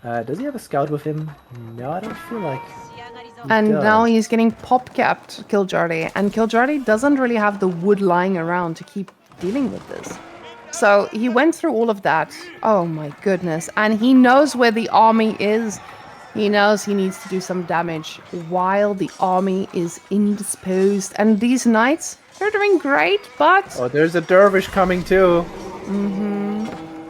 Does he have a scout with him? No, I don't feel like And now he's getting pop-capped, Kiljardi. And Kiljardi doesn't really have the wood lying around to keep dealing with this. So he went through all of that. Oh my goodness. And he knows where the army is. He knows he needs to do some damage while the army is indisposed. And these knights, they're doing great, but... Oh, there's a dervish coming too.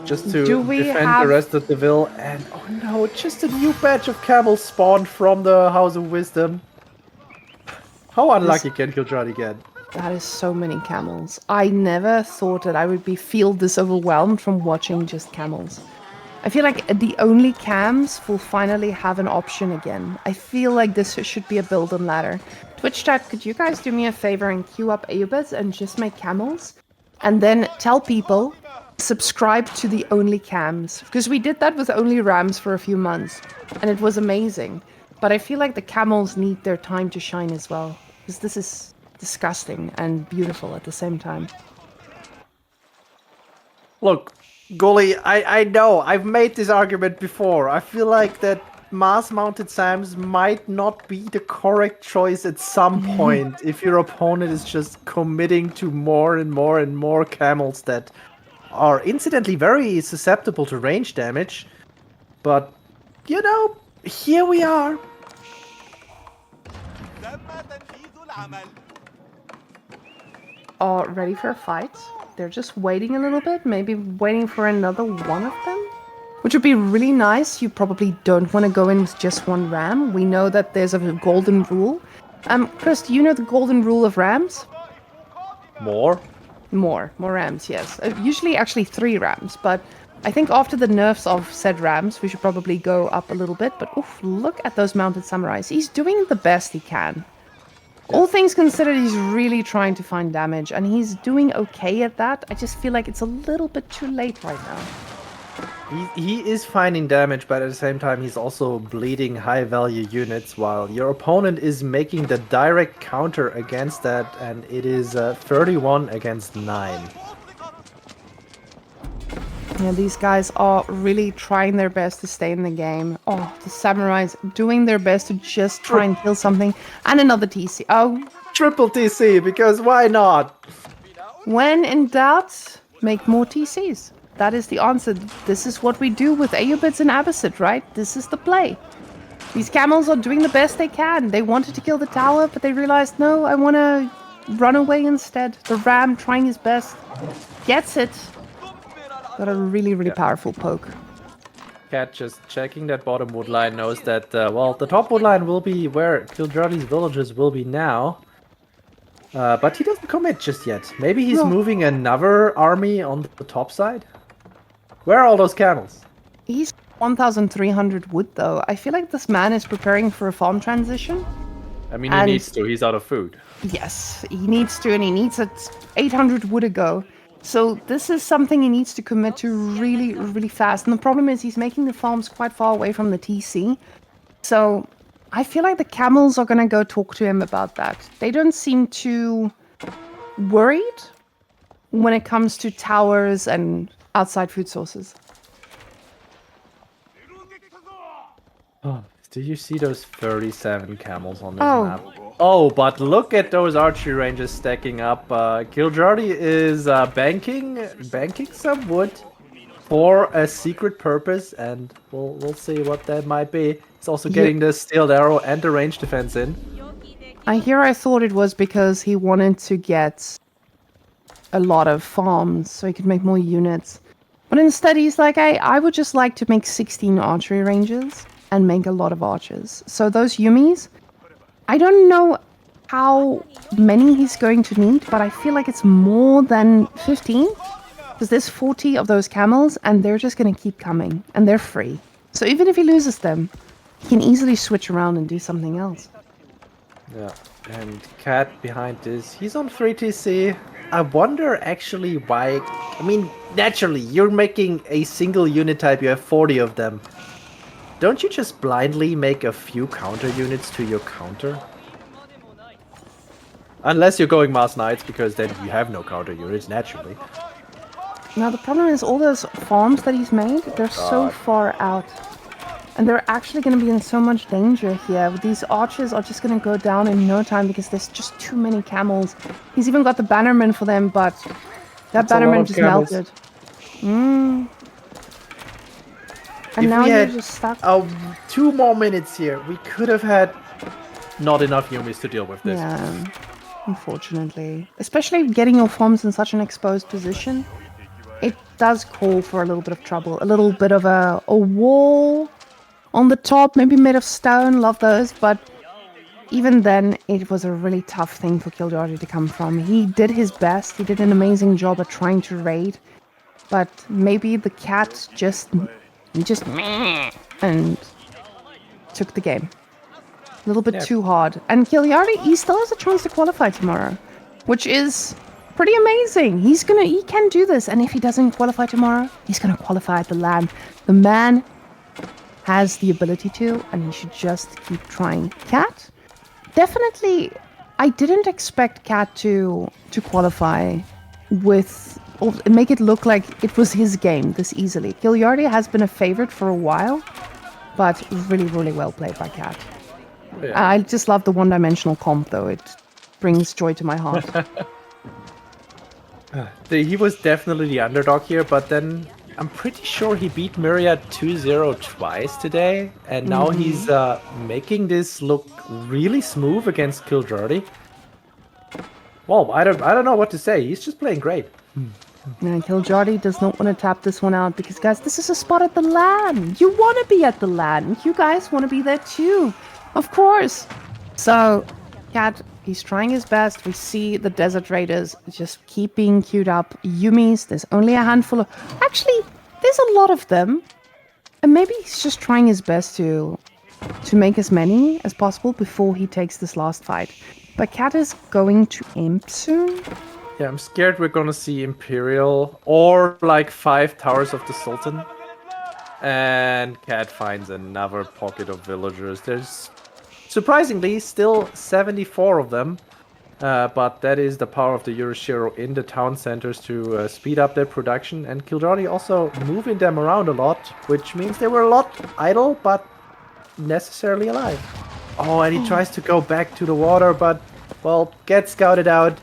Just to defend the rest of the Ville. And oh no, just a new batch of camels spawned from the House of Wisdom. How unlucky can Kiljardi get? That is so many camels. I never thought that I would feel this overwhelmed from watching just camels. I feel like the only cams will finally have an option again. I feel like this should be a build and ladder. Twitch chat, could you guys do me a favor and queue up Ayyubids and just make camels? And then tell people, subscribe to the only cams. Because we did that with only rams for a few months. And it was amazing. But I feel like the camels need their time to shine as well. Because this is disgusting and beautiful at the same time. Look, Gully, I know, I've made this argument before. I feel like that mass-mounted SAMs might not be the correct choice at some point if your opponent is just committing to more and more and more camels that are incidentally very susceptible to range damage. But, you know, here we are. Are ready for a fight. They're just waiting a little bit, maybe waiting for another one of them, which would be really nice. You probably don't want to go in with just one ram. We know that there's a golden rule. Chris, do you know the golden rule of rams? More? More rams, yes. Usually actually 3 rams, but I think after the nerfs of said rams, we should probably go up a little bit. But oof, look at those mounted samurais. He's doing the best he can. All things considered, he's really trying to find damage, and he's doing okay at that. I just feel like it's a little bit too late right now. He is finding damage, but at the same time, he's also bleeding high-value units, while your opponent is making the direct counter against that, and it is 31 against 9. Yeah, these guys are really trying their best to stay in the game. Oh, the samurais doing their best to just try and kill something. And another TC. Oh, Triple TC, because why not? when in doubt, make more TCs. That is the answer. This is what we do with Ayyubids and Abbasid, right? This is the play. These camels are doing the best they can. They wanted to kill the tower, but they realized, no, I want to run away instead. The ram, trying his best, gets it. Got a really, really powerful poke. Cat just checking that bottom wood line knows that, well, the top wood line will be where Kiljardi's villages will be now. But he doesn't commit just yet. Maybe he's moving another army on the top side? Where are all those camels? He's 1,300 wood, though. I feel like this man is preparing for a farm transition. I mean, he needs to. He's out of food. Yes, he needs to, and he needs 800 wood ago. So this is something he needs to commit to really, really fast. And the problem is he's making the farms quite far away from the TC. So I feel like the camels are going to go talk to him about that. They don't seem too worried when it comes to towers and outside food sources. Oh, do you see those 37 camels on this map? Oh, but look at those archery ranges stacking up. Kiljardi is banking some wood for a secret purpose, and we'll see what that might be. He's also getting the steeled arrow and the range defense in. I thought it was because he wanted to get a lot of farms so he could make more units. But instead he's like, I would just like to make 16 archery ranges and make a lot of archers. So those Yumis, I don't know how many he's going to need, but I feel like it's more than 15. Because there's 40 of those camels, and they're just going to keep coming. And they're free. So even if he loses them, he can easily switch around and do something else. Yeah, and Cat behind this, he's on 3 TC. I wonder actually why... I mean, naturally, you're making a single unit type, you have 40 of them. Don't you just blindly make a few counter units to your counter? Unless you're going Mass Knights, because then you have no counter units, naturally. Now the problem is all those farms that he's made, they're so far out. And they're actually going to be in so much danger here. These archers are just going to go down in no time because there's just too many camels. He's even got the bannerman for them, but that bannerman just melted. And now you're just stuck. 2 more minutes here. We could have had not enough Yumis to deal with this. Yeah, unfortunately. Especially getting your farms in such an exposed position. It does call for a little bit of trouble. A little bit of a wall on the top, maybe made of stone. Love those. But even then, it was a really tough thing for Kiljardi to come from. He did his best. He did an amazing job at trying to raid. But maybe the cat just and took the game. A little bit too hard. And Kiljardi, he still has a chance to qualify tomorrow, which is pretty amazing. He can do this. And if he doesn't qualify tomorrow, he's gonna qualify at the LAN. The man has the ability to, and he should just keep trying. Cat, definitely, I didn't expect Cat to qualify with, or make it look like it was his game this easily. Kiljardi has been a favorite for a while, but really, really well played by Cat. Yeah. I just love the one-dimensional comp, though. It brings joy to my heart. He was definitely the underdog here, but then I'm pretty sure he beat Myriad 2-0 twice today, and now he's making this look really smooth against kiljardi. Well, I don't know what to say. He's just playing great. Now, kiljardi does not want to tap this one out because, guys, this is a spot at the LAN. You want to be at the LAN. You guys want to be there too. Of course. So, Cat, he's trying his best. We see the Desert Raiders just keep being queued up. Yumis, there's only a handful of... Actually, there's a lot of them. And maybe he's just trying his best to make as many as possible before he takes this last fight. But Cat is going to imp soon. Yeah, I'm scared we're gonna see Imperial or like 5 Towers of the Sultan. And Cat finds another pocket of villagers. There's surprisingly still 74 of them. But that is the power of the Euroshiro in the town centers to speed up their production. And kiljardi also moving them around a lot, which means they were a lot idle, but necessarily alive. Oh, and he tries to go back to the water, but, well, gets scouted out.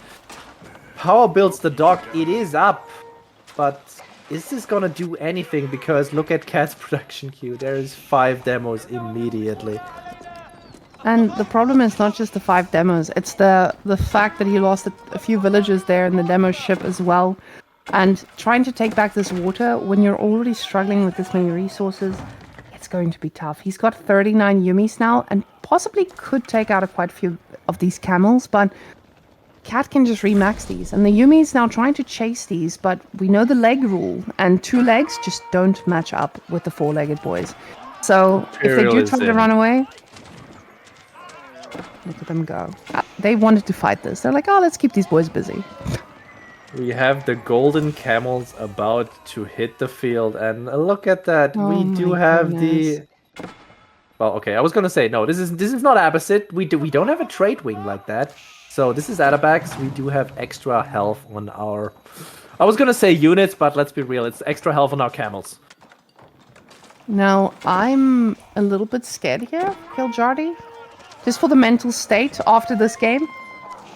Power builds the dock. It is up. But is this gonna do anything? Because look at Cat's production queue. There is 5 demos immediately. And the problem is not just the 5 demos. It's the fact that he lost a few villagers there in the demo ship as well. And trying to take back this water when you're already struggling with this many resources, it's going to be tough. He's got 39 Yumis now and possibly could take out quite a few of these camels, but Cat can just remax these. And the Yumi's now trying to chase these, but we know the leg rule, and 2 legs just don't match up with the 4-legged boys. So if they do try to run away, look at them go. They wanted to fight this. They're like, oh, let's keep these boys busy. We have the golden camels about to hit the field, and look at that. Oh we do have the... Well, okay, I was gonna say, no, this is not Abbasid. We don't have a trade wing like that. So this is Atabax. We do have extra health on our... I was gonna say units, but let's be real. It's extra health on our camels. Now, I'm a little bit scared here, kiljardi. Just for the mental state after this game.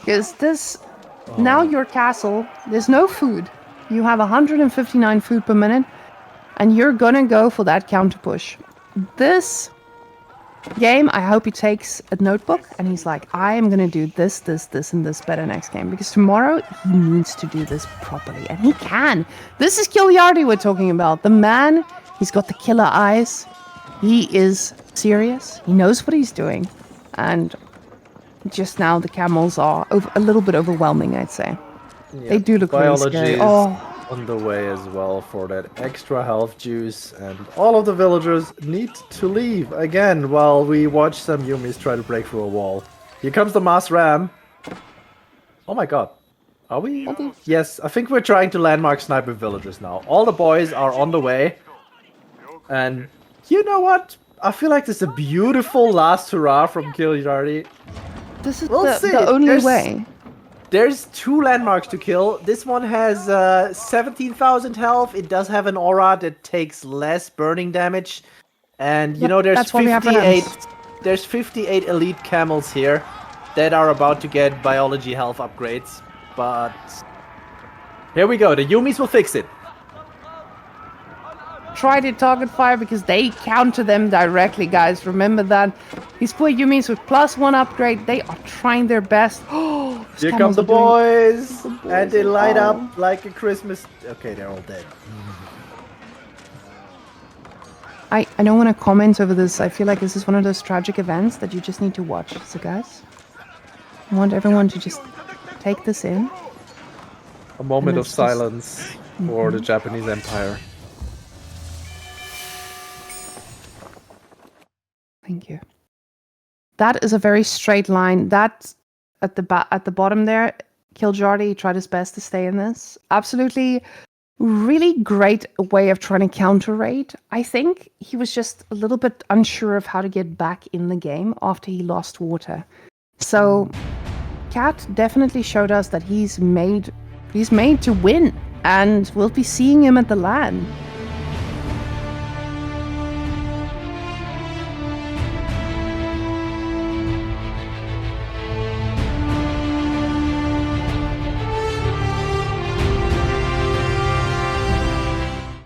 Because this... Now your castle, there's no food. You have 159 food per minute. And you're gonna go for that counter push. This game, I hope he takes a notebook and he's like, I am gonna do this, and this better next game. Because tomorrow, he needs to do this properly. And he can. This is kiljardi we're talking about. The man, he's got the killer eyes. He is serious. He knows what he's doing. And just now, the camels are a little bit overwhelming, I'd say. Yeah, they do look really scary. On the way as well for that extra health juice, and all of the villagers need to leave again while we watch some Yumis try to break through a wall. Here comes the mass ram. Oh my god. Are we? Yes, I think we're trying to landmark sniper villagers now. All the boys are on the way. And you know what? I feel like this is a beautiful last hurrah from kiljardi. This is the only way. There's 2 landmarks to kill. This one has 17,000 health. It does have an aura that takes less burning damage. And you know, there's 58 elite camels here that are about to get biology health upgrades. But here we go. The Yumis will fix it. Try to target fire because they counter them directly, guys. Remember that. These poor Yumis with +1 upgrade, they are trying their best. Oh, here come the boys! And they light up like a Christmas... Okay, they're all dead. I don't want to comment over this. I feel like this is one of those tragic events that you just need to watch. So, guys, I want everyone to just take this in. A moment of silence for the Japanese Empire. Thank you. That is a very straight line. That at the bottom there, kiljardi tried his best to stay in this. Absolutely, really great way of trying to counter raid. I think he was just a little bit unsure of how to get back in the game after he lost water. So, Cat definitely showed us that he's made to win, and we'll be seeing him at the LAN.